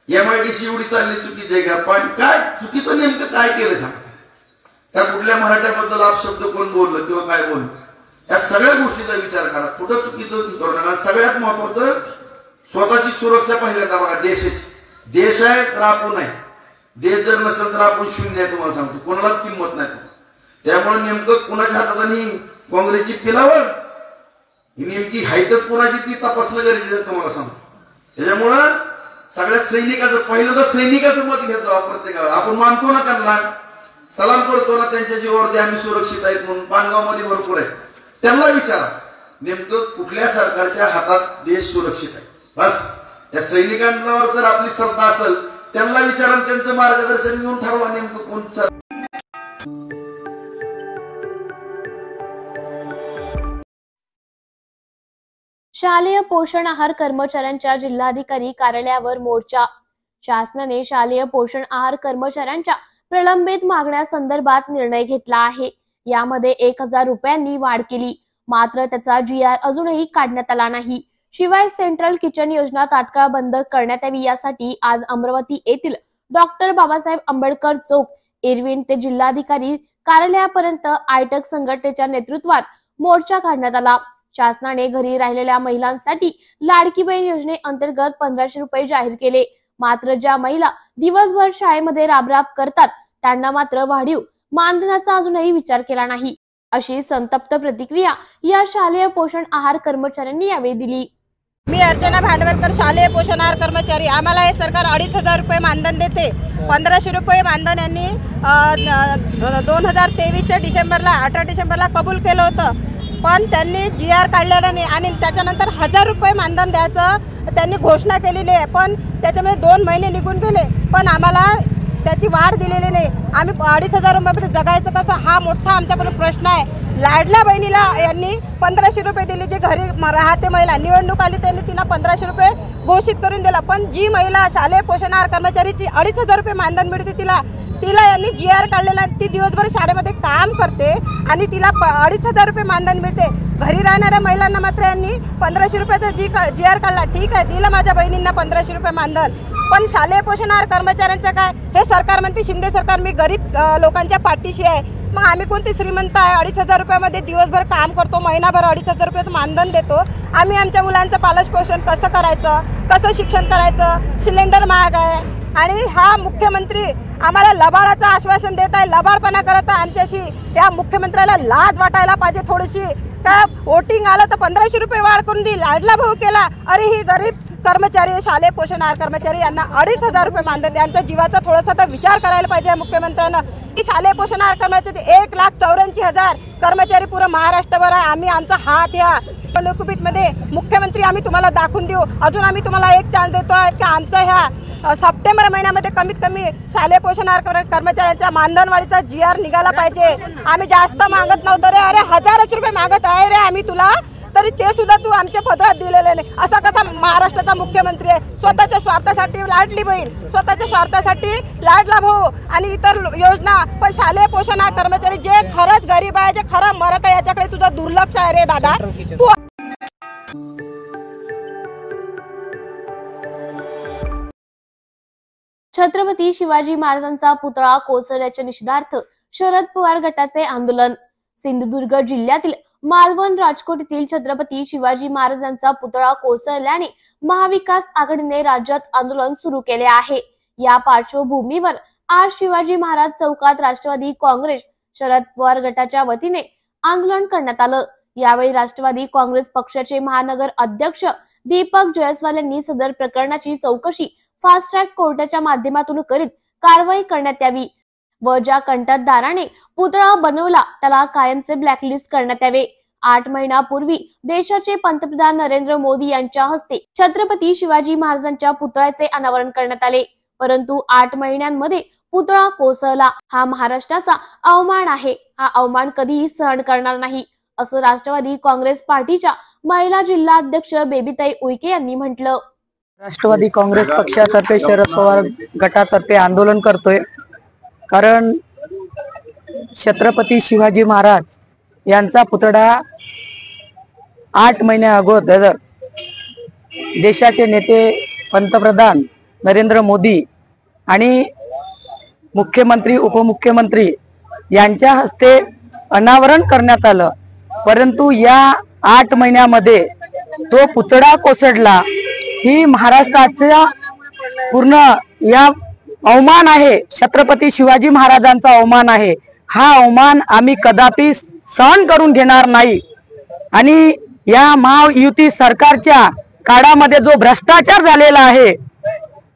MIDC एवढी चालली चुकीची आहे का? पण काय चुकीचं नेमकं काय केलं सांग? त्या कुठल्या मराठ्याबद्दल अपशब्द कोण बोललं किंवा काय बोललं, या सगळ्या गोष्टीचा विचार करा. कुठं चुकीचं करू नका. सगळ्यात महत्वाचं स्वतःची सुरक्षा पहिल्यांदा बघा. देशाची, देश आहे तर आपण आहे, देश जर नसेल तर आपण शून्य आहे तुम्हाला सांगतो, कोणालाच किंमत नाही. त्यामुळे नेमकं कुणाच्या हातात आणि काँग्रेसची पिलावळ ही नेमकी हायतच कुणाची ती तपासणं गरजेचं आहे तुम्हाला सांगतो. त्याच्यामुळं सगळ्यात सैनिकाचं पहिल्यांदा सैनिकाचं मत घेत जावं प्रत्येकाला. आपण मानतो ना त्यांना, सलाम करतो ना त्यांच्या जीवावरती आम्ही सुरक्षित आहेत म्हणून, पानगावमध्ये भरपूर आहे, त्यांना विचारा नेमकं कुठल्या सरकारच्या हातात देश सुरक्षित आहे. बस त्या सैनिकांवर जर आपली श्रद्धा असेल त्यांना विचारा, त्यांचं मार्गदर्शन घेऊन ठरवा नेमकं कोणतं. शालेय पोषण आहार कर्मचाऱ्यांच्या जिल्हाधिकारी कार्यालयावर मोर्चा. शासनाने शालेय पोषण आहार कर्मचाऱ्यांच्या प्रलंबित मागण्यासंदर्भात निर्णय घेतला आहे. यामध्ये 1000 रुपयांनी वाढ केली, मात्र त्याचा GR अजूनही काढण्यात आला नाही. शिवाय सेंट्रल किचन योजना तात्काळ बंद करण्यात यावी यासाठी आज अमरावती येथील डॉक्टर बाबासाहेब आंबेडकर चौक इरविन ते जिल्हाधिकारी कार्यालयापर्यंत आयटक संघटनेच्या नेतृत्वात मोर्चा काढण्यात आला। शासनाने घरी राहिलेल्या महिलांसाठी लाडकी बहीण योजनेअंतर्गत 1500 रुपये जाहीर केले, मात्र ज्या महिला दिवसभर शाळेमध्ये राबराब करतात त्यांना मात्र वाढीव मानधनाचा अजूनही विचार केला नाही, अशी संतप्त प्रतिक्रिया या शालेय पोषण आहार कर्मचाऱ्यांनी यावेळी दिली। मी अर्चना भांडवलकर, शालेय पोषण आहार कर्मचारी। आम्हाला हे सरकार 2500 रुपये मानधन देते। 1500 रुपये मानधन यांनी 2023च्या डिसेंबरला 18 डिसेंबरला कबूल केलं होतं, पण त्यांनी GR काढलेला नाही आणि त्याच्यानंतर 1000 रुपये मानधन द्यायचं त्यांनी घोषणा केलेली आहे, पण त्याच्यामध्ये 2 महिने निघून गेले पण आम्हाला त्याची वाढ दिलेली नाही। आम्ही 2500 रुपयामध्ये जगायचं कसं, हा मोठा आमच्यापर्यंत प्रश्न आहे। लाडल्या बहिणीला यांनी 1500 रुपये दिले, जे घरी राहते महिला, निवडणूक आली त्यांनी तिला 1500 रुपये घोषित करून दिला, पण जी महिला शालेय पोषण आहार कर्मचारीची 2500 रुपये मानधन मिळते तिला यांनी GR काढलेला, ती दिवसभर शाळेमध्ये काम करते आणि तिला 2500 रुपये मानधन मिळते। घरी राहणाऱ्या महिलांना मात्र यांनी 1500 रुपयाचा GR काढला, ठीक आहे दिलं माझ्या बहिणींना 1500 रुपये मानधन, पण शालेय पोषण आहार कर्मचाऱ्यांचं काय? हे सरकार म्हणते शिंदे सरकार मी गरीब लोकांच्या पाठीशी आहे, मग आम्ही कोणती श्रीमंत आहे? 2500 रुपयामध्ये दिवसभर काम करतो, महिनाभर 2500 रुपयाचं मानधन देतो। आम्ही आमच्या मुलांचं पालनपोषण कसं करायचं, कसं शिक्षण करायचं? सिलेंडर महाग आहे आणि हा मुख्यमंत्री आम्हाला लबाडाचं आश्वासन देत आहे, लबाडपणा करत आहे आमच्याशी। या मुख्यमंत्र्याला लाज वाटायला पाहिजे थोडीशी। का वोटिंग आलं तर 1500 रुपये वाढ करून देईल, लाडला भाऊ केला, अरे ही गरीब कर्मचारी शालेय पोषण आहार कर्मचारी यांना 2500 रुपये मानधन, यांचा जीवाचा थोडासा तर विचार करायला पाहिजे मुख्यमंत्र्यांना। की शालेय पोषण आहार कर्मचारी 1,84,000 कर्मचारी पुरं महाराष्ट्रभर आहे। आम्ही आमचा हात या निवडणुकीमध्ये मुख्यमंत्री आम्ही तुम्हाला दाखवून देऊ, अजून आम्ही तुम्हाला एक चान्स देतोय की आमचा ह्या सप्टेंबर महिन्यामध्ये कमीत कमी शालेय पोषण आहार कर्मचाऱ्यांच्या मानधनवाढीचा GR निघाला पाहिजे। आम्ही जास्त मागत नव्हतो रे, अरे 1000 रुपये मागत आहे रे आम्ही तुला, तरी ते सुद्धा तू आमच्या पदरात दिलेले नाही। असा कसा महाराष्ट्राचा मुख्यमंत्री आहे? स्वतःच्या स्वार्थासाठी लाडली बहीण, स्वतःच्या स्वार्थासाठी लाडला भाऊ आणि इतर योजना, पण शालेय पोषण आहार कर्मचारी जे खरंच गरीब आहे, जे खरं मरत आहे, याच्याकडे तुझं दुर्लक्ष आहे रे दादा। तू छत्रपती शिवाजी महाराजांचा पुतळा कोसळल्याच्या निषेधार्थ शरद पवार गटाचे आंदोलन। सिंधुदुर्ग जिल्ह्यातील मालवण राजकोट येथील छत्रपती शिवाजी महाराजांचा पुतळा कोसळल्याने महाविकास आघाडीने राज्यात आंदोलन सुरू केले आहे। या पार्श्वभूमीवर आज शिवाजी महाराज चौकात राष्ट्रवादी काँग्रेस शरद पवार गटाच्या वतीने आंदोलन करण्यात आलं। यावेळी राष्ट्रवादी काँग्रेस पक्षाचे महानगर अध्यक्ष दीपक जयस्वाल यांनी सदर प्रकरणाची चौकशी फास्ट ट्रॅक कोर्टाच्या माध्यमातून करीत कारवाई करण्यात यावी व ज्या कंत्राटदाराने पुतळा बनवला त्याला कायमचे ब्लॅकलिस्ट करण्यात यावे। 8 महिन्यापूर्वी देशाचे पंतप्रधान नरेंद्र मोदी यांच्या हस्ते छत्रपती शिवाजी महाराजांच्या पुतळ्याचे अनावरण करण्यात आले, परंतु 8 महिन्यांमध्ये पुतळा कोसळला। हा महाराष्ट्राचा अवमान आहे, हा अवमान कधीही सहन करणार नाही, असं राष्ट्रवादी काँग्रेस पार्टीच्या महिला जिल्हा अध्यक्ष बेबीताई उईके यांनी म्हटलं। राष्ट्रवादी काँग्रेस पक्षातर्फे शरद पवार गटातर्फे आंदोलन करतोय, कारण छत्रपती शिवाजी महाराज यांचा पुतळा 8 महिन्या अगोदर देशाचे नेते पंतप्रधान नरेंद्र मोदी आणि मुख्यमंत्री उपमुख्यमंत्री यांच्या हस्ते अनावरण करण्यात आलं, परंतु या 8 महिन्यामध्ये तो पुतळा कोसळला। ही महाराष्ट्राचा पूर्ण या अवमान आहे, छत्रपती शिवाजी महाराजांचा अवमान आहे। हा अवमान आम्ही कदापि सहन करून घेणार नाही आणि या महायुती सरकारच्या काळामध्ये जो भ्रष्टाचार झालेला आहे,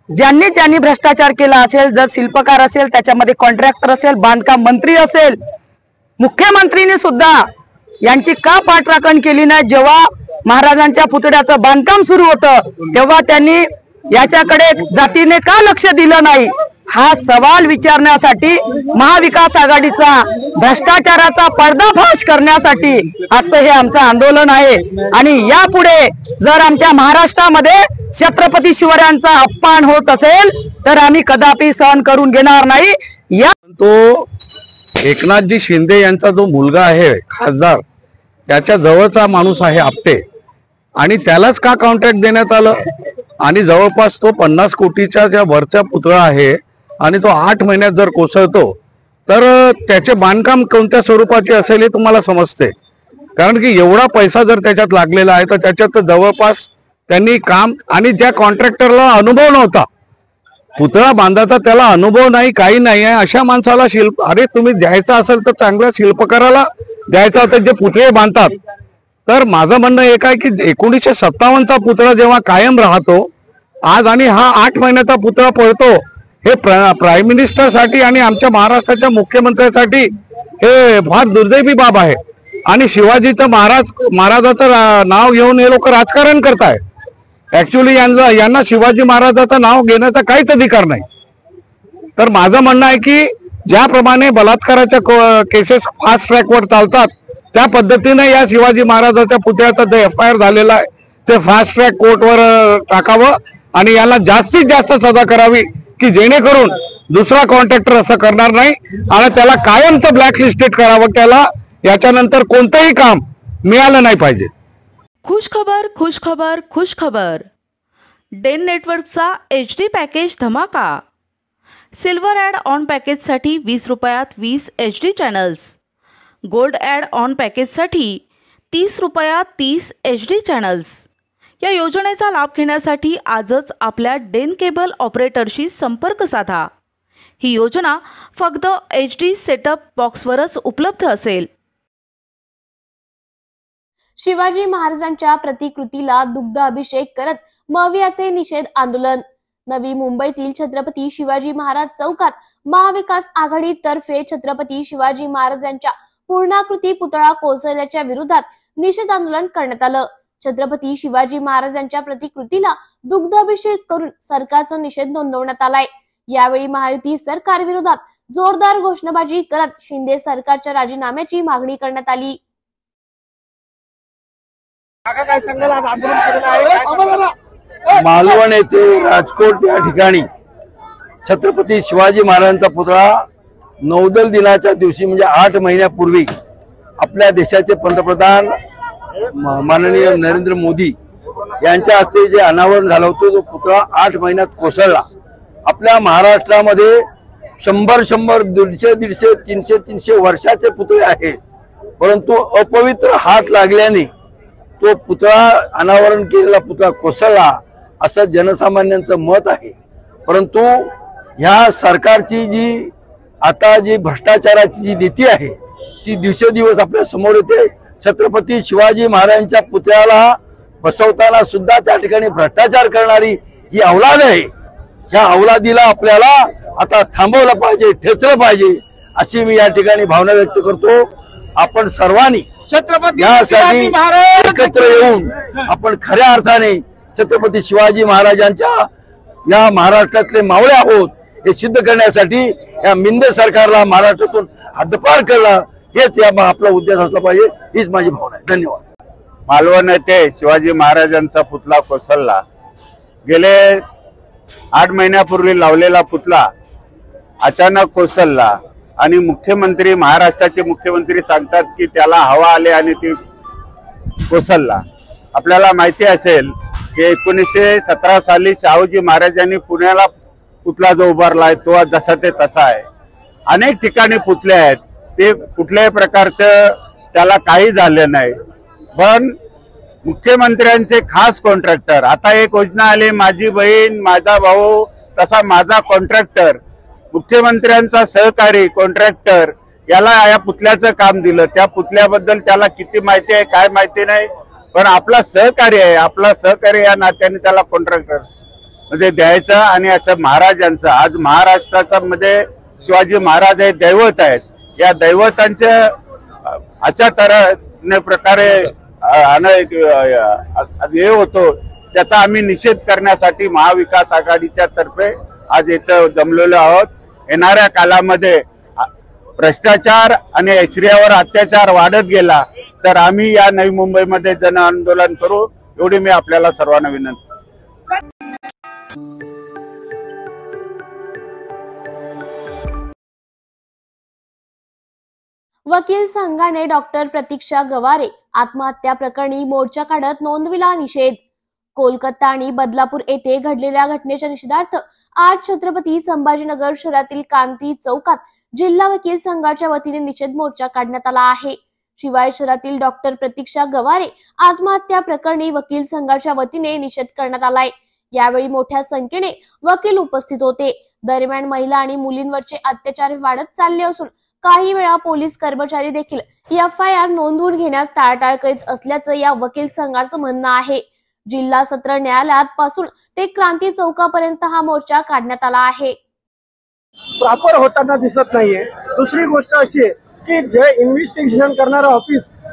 ज्यांनी भ्रष्टाचार केला असेल, जर शिल्पकार असेल, त्याच्यामध्ये कॉन्ट्रॅक्टर असेल, बांधकाम मंत्री असेल, मुख्यमंत्रीने सुद्धा यांची का पाठराखण केली नाही? जेव्हा महाराजांच्या पुतळ्याचं बांधकाम सुरू होतं तेव्हा त्यांनी याच्याकडे जातीने का लक्ष दिलं नाही? हा सवाल विचारण्यासाठी महाविकास आघाडीचा भ्रष्टाचाराचा पर्दाफाश करण्यासाठी आजचं हे आमचं आंदोलन आहे आणि यापुढे जर आमच्या महाराष्ट्रामध्ये छत्रपती शिवरायांचा अपमान होत असेल तर आम्ही कदापि सहन करून घेणार नाही। या तो एकनाथजी शिंदे यांचा जो मुलगा आहे खासदार, त्याच्या जवळचा माणूस आहे आपटे, आणि त्यालाच का कॉन्ट्रॅक्ट देण्यात आलं? आणि जवळपास तो 50 कोटीच्या ज्या वरचा पुतळा आहे आणि तो 8 महिन्यात जर कोसळतो तर त्याचे बांधकाम कोणत्या स्वरूपाचे असेल हे तुम्हाला समजते. कारण की एवढा पैसा जर त्याच्यात लागलेला आहे तर त्याच्यात जवळपास त्यांनी काम, आणि ज्या कॉन्ट्रॅक्टरला अनुभव नव्हता पुतळा बांधायचा, त्याला अनुभव नाही, काही नाही आहे, अशा माणसाला अरे तुम्ही द्यायचा असेल तर चांगल्या शिल्पकाराला द्यायचा होता जे पुतळे बांधतात. तर माझं म्हणणं एक आहे की 1957चा पुतळा जेव्हा कायम राहतो आज आणि हा 8 महिन्याचा पुतळा पळतो, हे प्राईम मिनिस्टरसाठी आणि आमच्या महाराष्ट्राच्या मुख्यमंत्र्यांसाठी हे फार दुर्दैवी बाब आहे. आणि शिवाजीचं महाराजाचं नाव घेऊन हे लोक राजकारण करताय. ऍक्च्युली यांना शिवाजी महाराजाचं नाव घेण्याचा काहीच अधिकार नाही. तर माझं म्हणणं आहे की ज्याप्रमाणे बलात्काराच्या केसेस फास्ट ट्रॅकवर चालतात त्या पद्धतीने या शिवाजी महाराजाच्या पुतळ्याचा जे FIR झालेला आहे ते फास्ट ट्रॅक कोर्टवर टाकावं आणि याला जास्तीत जास्त सजा करावी की जेणेकरून दुसरा कॉन्ट्रॅक्टर असं करणार नाही आणि त्याला कायमचं ब्लॅकलिस्टेड करावं, त्याला याच्यानंतर कोणतंही काम मिळालं नाही पाहिजे. खुशखबर खुशखबर खुशखबर. डेन नेटवर्कचा HD पॅकेज धमाका. सिल्वर ॲड ऑन पॅकेजसाठी 20 रुपयात 20 HD channels. Gold add on पॅकेजसाठी 30 रुपयात 30 HD चॅनल्स. या योजनेचा लाभ घेण्यासाठी आजच आपल्या डेन केबल ऑपरेटरशी संपर्क साधा. ही योजना फक्त HD सेटअप बॉक्सवरच उपलब्ध असेल. शिवाजी महाराजांच्या प्रतिकृतीला दुग्ध अभिषेक करत मवियाचे निषेध आंदोलन. नवी मुंबईतील छत्रपती शिवाजी महाराज चौकात महाविकास आघाडी तर्फे छत्रपती शिवाजी महाराजांच्या पूर्णाकृती पुतळा कोसळल्याच्या विरोधात निषेध आंदोलन करण्यात आलं. छत्रपती शिवाजी महाराजांच्या प्रतिकृतीला दुग्ध अभिषेक करून सरकारचा निषेध नोंदवण्यात आलाय. यावेळी महायुती सरकार विरोधात जोरदार घोषणाबाजी करत शिंदे सरकारच्या राजीनाम्याची मागणी करण्यात आली. मालवण येथे राजकोट या ठिकाणी छत्रपती शिवाजी महाराजांचा पुतळा नौदल दिनाच्या दिवशी म्हणजे 8 महिन्यापूर्वी आपल्या देशाचे पंतप्रधान माननीय नरेंद्र मोदी यांच्या हस्ते जे अनावरण झालं होतं तो पुतळा 8 महिन्यात कोसळला. आपल्या महाराष्ट्रामध्ये 100 150 300 वर्षाचे पुतळे आहेत, परंतु अपवित्र हात लागल्याने तो पुतळा अनावरण केलेला पुतळा कोसळला असं जनसामान्यांचं मत आहे. परंतु ह्या सरकारची जी भ्रष्टाचाराची जी नीती आहे ती दिवसेंदिवस आपल्या समोर येते. छत्रपती शिवाजी महाराजांच्या पुतळ्याला बसवताना सुद्धा त्या ठिकाणी भ्रष्टाचार करणारी ही अवलाद आहे. ह्या अवलादीला आपल्याला आता थांबवलं पाहिजे, ठेचलं पाहिजे अशी मी या ठिकाणी भावना व्यक्त करतो. आपण सर्वांनी यासाठी एकत्र येऊन आपण खऱ्या अर्थाने छत्रपती शिवाजी महाराजांच्या या महाराष्ट्रातले मावळे आहोत हे सिद्ध करण्यासाठी या मिंदे सरकारला महाराष्ट्रातून हद्दपार करणं हेच या आपला उद्देश असला पाहिजे, हीच माझी भावना आहे. धन्यवाद. मालवण येथे शिवाजी महाराजांचा पुतळा कोसळला. गेले 8 महिन्यापूर्वी लावलेला पुतळा अचानक कोसळला आणि मुख्यमंत्री महाराष्ट्राचे मुख्यमंत्री सांगतात की त्याला हवा आले आणि ती कोसळला. आपल्याला माहिती असेल की 1917 साली शाहूजी महाराजांनी पुण्याला पुतळा जो उभारलाय तो जसा ते तसा आहे. अनेक ठिकाणी पुतळे आहेत, ते कुठल्याही प्रकारचं त्याला काही झालं नाही. पण मुख्यमंत्र्यांचे खास कॉन्ट्रॅक्टर, आता एक योजना आली माझी बहीण माझा भाऊ तसा माझा कॉन्ट्रॅक्टर, मुख्यमंत्र्यांचा सहकारी कॉन्ट्रॅक्टर याला या पुतळ्याचं काम दिलं. त्या पुतळ्याबद्दल त्याला किती माहिती आहे काय माहिती नाही, पण आपला सहकारी आहे, आपला सहकारी या नात्याने त्याला कॉन्ट्रॅक्टर मध्ये द्यायचं. आणि असं महाराजांचं आज महाराष्ट्राचा मध्ये शिवाजी महाराज हे दैवत आहेत. या दैवतांच्या अशा तऱ्हेने प्रकारे हे होतो त्याचा आम्ही निषेध करण्यासाठी महाविकास आघाडीच्या तर्फे आज इथं जमलेलो आहोत. येणाऱ्या काळामध्ये भ्रष्टाचार आणि स्त्रियांवर अत्याचार वाढत गेला तर आम्ही या नवी मुंबईमध्ये जन आंदोलन करू, एवढी मी आपल्याला सर्वांना विनंती. वकील संघाने डॉक्टर प्रतीक्षा गवारे आत्महत्या प्रकरणी मोर्चा काढत नोंदविला निषेध। कोलकाता आणि बदलापूर येथे घडलेल्या घटनेच्या निषेधार्थ आज छत्रपती संभाजीनगर शहरातील क्रांती चौकात जिल्हा वकील संघाच्या वतीने निषेध मोर्चा काढण्यात आला आहे। शिवाय शहरातील डॉक्टर प्रतीक्षा गवारे आत्महत्या प्रकरणी वकील संघाच्या वतीने निषेध करण्यात आलाय। यावेळी मोठ्या संख्येने वकील उपस्थित होते। दरम्यान महिला आणि मुलींवरचे अत्याचार वाढत चालले असून काही वेळा पोलीस कर्मचारी देखील FIR नोंदवून घेण्यास टाळाटाळ करीत असल्याचं या वकील संघाचं म्हणणं आहे। जिल्हा सत्र न्यायालयात पासून ते क्रांती चौकापर्यंत हा मोर्चा काढण्यात आला आहे। प्रॉपर होताना दिसत नाहीये। दुसरी गोष्ट अशी आहे की जे इन्व्हेस्टिगेशन करणारा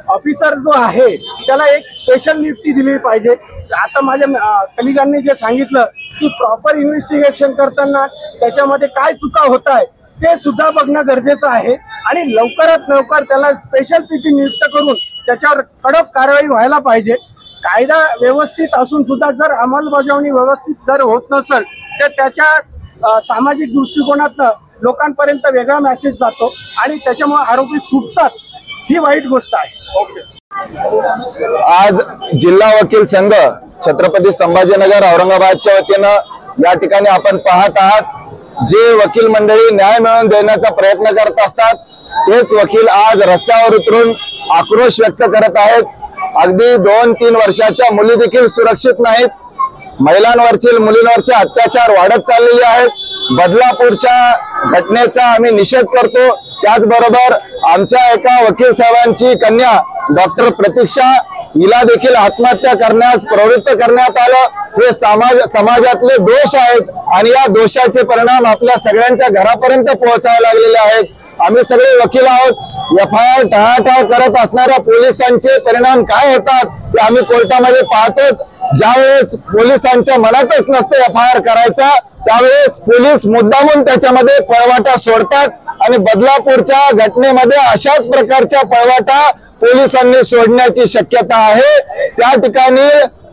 ऑफिसर जो आहे त्याला एक स्पेशल नियुक्ती दिली पाहिजे। आता माझ्या कलिगांनी जे सांगितलं की प्रॉपर इन्व्हेस्टिगेशन करताना त्याच्यामध्ये काय चुका होत आहे ते सुद्धा बघणं गरजेचं आहे आणि लवकरात लवकर त्याला स्पेशल PP नियुक्त करून त्याच्यावर कडक कारवाई व्हायला पाहिजे। कायदा व्यवस्थित असून सुद्धा जर अंमलबजावणी व्यवस्थित जर होत नसेल तर त्याच्या सामाजिक दृष्टिकोनातनं लोकांपर्यंत वेगळा मेसेज जातो आणि त्याच्यामुळे आरोपी सुटतात, ही वाईट गोष्ट आहे। आज जिल्हा वकील संघ छत्रपती संभाजीनगर औरंगाबादच्या वतीनं या ठिकाणी आपण पाहत आहात, जे वकील मंडळी न्याय मिळवून देण्याचा प्रयत्न करत असतात तेच वकील आज रस्त्यावर उतरून आक्रोश व्यक्त करत आहेत। अगदी 2-3 वर्षाच्या मुली देखील सुरक्षित नाहीत। महिलांवरचे मुलींवरचे अत्याचार वाढत चाललेले आहेत। बदलापूरच्या घटनेचा आम्ही निषेध करतो। त्याचबरोबर आमच्या एका वकील साहेबांची कन्या डॉक्टर प्रतीक्षा हिला देखील आत्महत्या करण्यास प्रवृत्त करण्यात आलं। हे समाजातले दोष आहेत आणि या दोषाचे परिणाम आपल्या सगळ्यांच्या घरापर्यंत पोहोचायला लागलेले आहेत। आम्ही सगळे वकील आहोत। FIR टाळाटाळ करत असणाऱ्या पोलिसांचे परिणाम काय होतात ते आम्ही कोर्टामध्ये पाहतो। ज्यावेळेस पोलिसांच्या मनातच नसते FIR करायचा त्यावेळेस पोलीस मुद्दामून त्याच्यामध्ये पळवाटा सोडतात आणि बदलापूरच्या घटनेमध्ये अशाच प्रकारच्या पळवाटा पोलिसांनी सोडण्याची शक्यता आहे। त्या ठिकाणी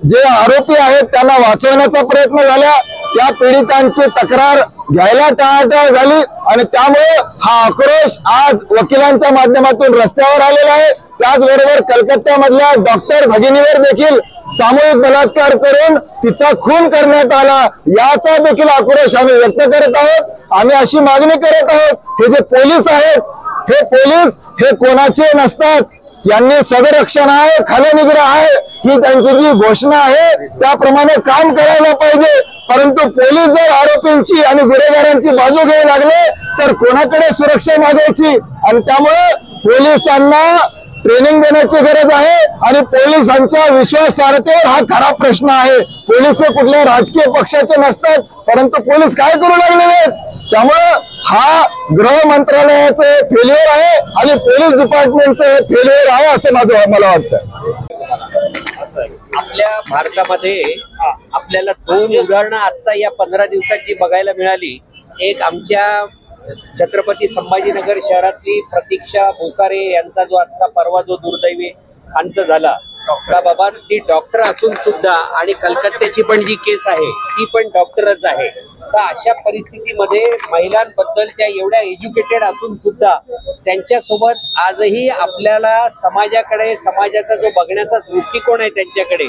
जे आरोपी आहेत त्यांना वाचवण्याचा प्रयत्न झाला, त्या पीडितांची तक्रार घ्यायला टाळाटाळ झाली आणि त्यामुळे हा आक्रोश आज वकिलांच्या माध्यमातून रस्त्यावर आलेला आहे। त्याचबरोबर कलकत्त्यामधल्या डॉक्टर भगिनीवर देखील सामूहिक बलात्कार करून तिचा खून करण्यात आला, याचा देखील आक्रोश आम्ही व्यक्त करत आहोत। आम्ही अशी मागणी करत आहोत, हे जे पोलीस आहेत हे पोलीस हे कोणाचे नसतात, यांनी संरक्षण आहे, खलनिग्रह आहे, ही त्यांची जी घोषणा आहे त्याप्रमाणे काम करायला पाहिजे। परंतु पोलीस जर आरोपींची आणि गुन्हेगारांची बाजू घ्यायला लागले तर कोणाकडे सुरक्षा मागायची आणि त्यामुळे पोलिसांना ट्रेनिंग देण्याची गरज आहे आणि पोलिसांच्या विश्वासार्हतेवर हा खरा प्रश्न आहे। पोलीस कुठल्या राजकीय पक्षाचे नसतात, परंतु पोलीस काय करू लागलेले आहेत, त्यामुळे हा गृह मंत्रालयाचे फेल्युअर आहे आणि पोलीस डिपार्टमेंटचे फेल्युअर आहे असं मला वाटतं। आपल्या भारतामध्ये आपल्याला 2 उदाहरणं आता या 15 दिवसाची बघायला मिळाली। एक आमच्या छत्रपती संभाजीनगर शहरातली प्रतीक्षा भोसारे यांचा जो आता परवा जो दुर्दैवी अंत झाला, बाबा ती डॉक्टर असून सुद्धा आणि कलकत्त्याची पण जी केस आहे ती पण डॉक्टरच आहे। तर अशा परिस्थितीमध्ये महिलांबद्दल त्या एवढ्या एज्युकेटेड असून सुद्धा त्यांच्यासोबत आजही आपल्याला समाजाकडे समाजाचा जो बघण्याचा दृष्टिकोन आहे त्यांच्याकडे,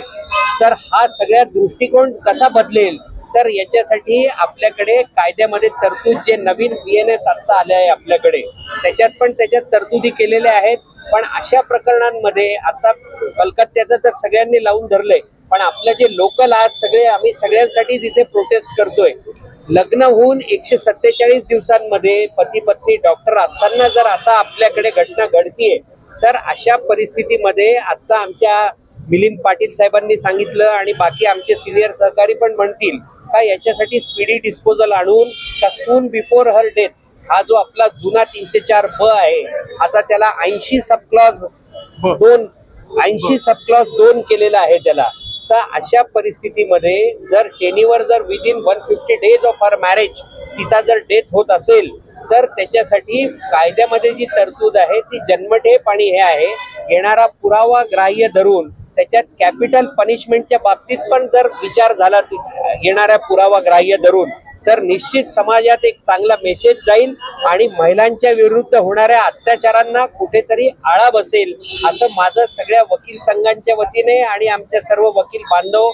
तर हा सगळ्या दृष्टिकोन कसा बदलेल तर याच्यासाठी आपल्याकडे कायद्यामध्ये तरतूद जे नवीन BNS आता आले आहे आपल्याकडे त्याच्यात तरतुदी केलेल्या आहेत। पण अशा प्रकरणांमध्ये आता कलकत्त्याचं तर सगळ्यांनी लावून धरलंय, पण आपलं जे लोकल आज सगळे आम्ही सगळ्यांसाठीच इथे प्रोटेस्ट करतोय। लग्न होऊन 147 दिवसांमध्ये पती पत्नी डॉक्टर असताना जर असा आपल्याकडे घटना घडतीये तर अशा परिस्थितीमध्ये आता आमच्या मिलिंद पाटील साहेबांनी सांगितलं आणि बाकी आमचे सिनियर सहकारी पण म्हणतील का याच्यासाठी स्पीडी डिस्पोजल आणून का सून बिफोर हर डेथ हा जो आपला जुना 304 आहे आता त्याला 80 सब क्लॉज 2 केलेला आहे त्याला। तर अशा परिस्थितीमध्ये जर टेनीवर जर within 150 days of her marriage तिचा जर डेथ होत असेल तर त्याच्यासाठी कायद्यामध्ये जी तरतूद आहे ती जन्मठेप आणि हे आहे येणारा पुरावा ग्राह्य धरून त्याच्यात कॅपिटल पनिशमेंटच्या बाबतीत पण जर विचार झाला येणाऱ्या पुरावा ग्राह्य धरून तर निश्चित समाजात एक चांगला मेसेज जाईल आणि महिलांच्या विरुद्ध होणाऱ्या अत्याचारांना कुठेतरी आळा बसेल, असं माझं सगळ्या वकील संघांच्या वतीने आणि आमच्या सर्व वकील बांधव,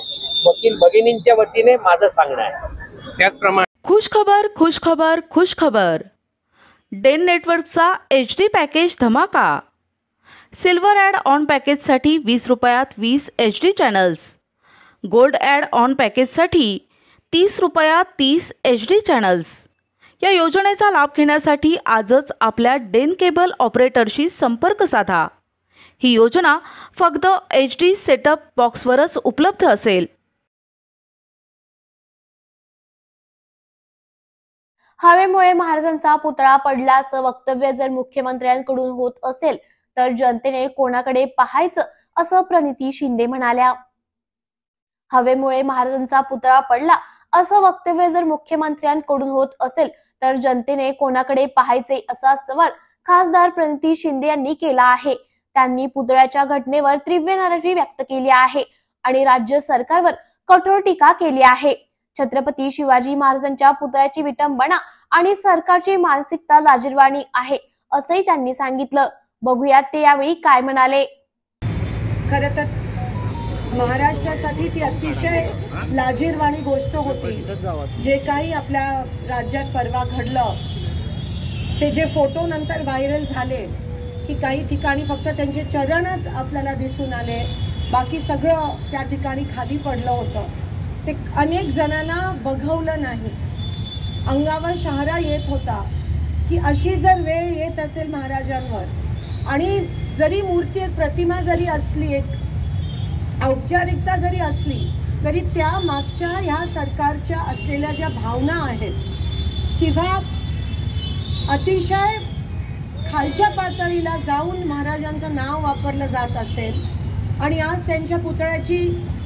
वकील भगिनींच्या वतीने माझं सांगणं आहे. त्याचप्रमाणे खुशखबर खुशखबर खुशखबर. डेन नेटवर्कचा HD पॅकेज धमाका. सिल्वर ॲड ऑन पॅकेजसाठी 20 रुपयात 20 HD channels. Gold add on पॅकेजसाठी 30 रुपयात 30 HD चॅनल्स. या योजनेचा लाभ घेण्यासाठी आजच आपल्या डेन केबल ऑपरेटरशी संपर्क साधा. ही योजना फक्त HD सेटअप बॉक्सवरच उपलब्ध असेल. हवेमुळे महाराजांचा पुतळा पडला असं वक्तव्य जर मुख्यमंत्र्यांकडून होत असेल तर जनतेने कोणाकडे पाहायचं, असं प्रणिती शिंदे म्हणाल्या. हवेमुळे महाराजांचा पुतळा पडला असं वक्तव्य जर मुख्यमंत्र्यांकडून होत असेल तर जनतेने कोणाकडे पाहायचे, असा सवाल खासदार प्रणिती शिंदे यांनी केला आहे. त्यांनी पुतळ्याच्या घटनेवर तीव्र नाराजी व्यक्त केली आहे आणि राज्य सरकारवर कठोर टीका केली आहे. छत्रपती शिवाजी महाराजांच्या पुतळ्याची विटंबना आणि सरकारची मानसिकता लाजिरवाणी आहे, असंही त्यांनी सांगितलं. बघूयात ते यावेळी काय म्हणाले. खरं तर महाराष्ट्रासाठी ती अतिशय लाजिरवाणी गोष्ट होती. जे काही आपल्या राज्यात परवा घडलं, ते जे फोटो नंतर व्हायरल झाले की काही ठिकाणी फक्त त्यांचे चरणच आपल्याला दिसून आले, बाकी सगळं त्या ठिकाणी खाली पडलं होतं. ते अनेक जणांना बघवलं नाही. अंगावर शहारा येत होता की अशी जर वेळ येत असेल महाराजांवर, आणि जरी मूर्ती, एक प्रतिमा जरी असली, एक औपचारिकता जरी असली, तरी त्या मागच्या ह्या सरकारच्या असलेल्या ज्या भावना आहेत किंवा अतिशय खालच्या पातळीला जाऊन महाराजांचं नाव वापरलं जात असेल आणि आज त्यांच्या पुतळ्याची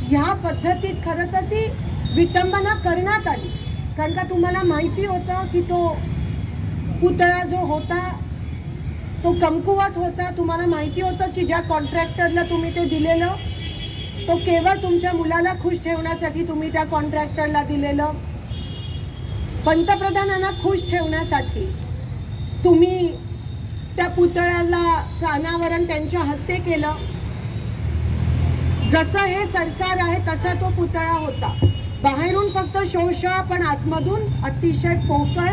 ह्या पद्धतीत खरं तर ती विटंबना करण्यात आली. कारण का तुम्हाला माहिती होतं की तो पुतळा जो होता तो कमकुवत होता. तुम्हाला माहिती होतं की ज्या कॉन्ट्रॅक्टरला तुम्ही ते दिलेलं, तो केवळ तुमच्या मुलाला खुश ठेवण्यासाठी तुम्ही त्या कॉन्ट्रॅक्टरला दिलेलं. पंतप्रधानांना खुश ठेवण्यासाठी तुम्ही त्या पुतळ्याला अनावरण त्यांच्या हस्ते केलं. जसं हे सरकार आहे तसा तो पुतळा होता. बाहेरून फक्त शोषा पण आतमधून अतिशय पोकळ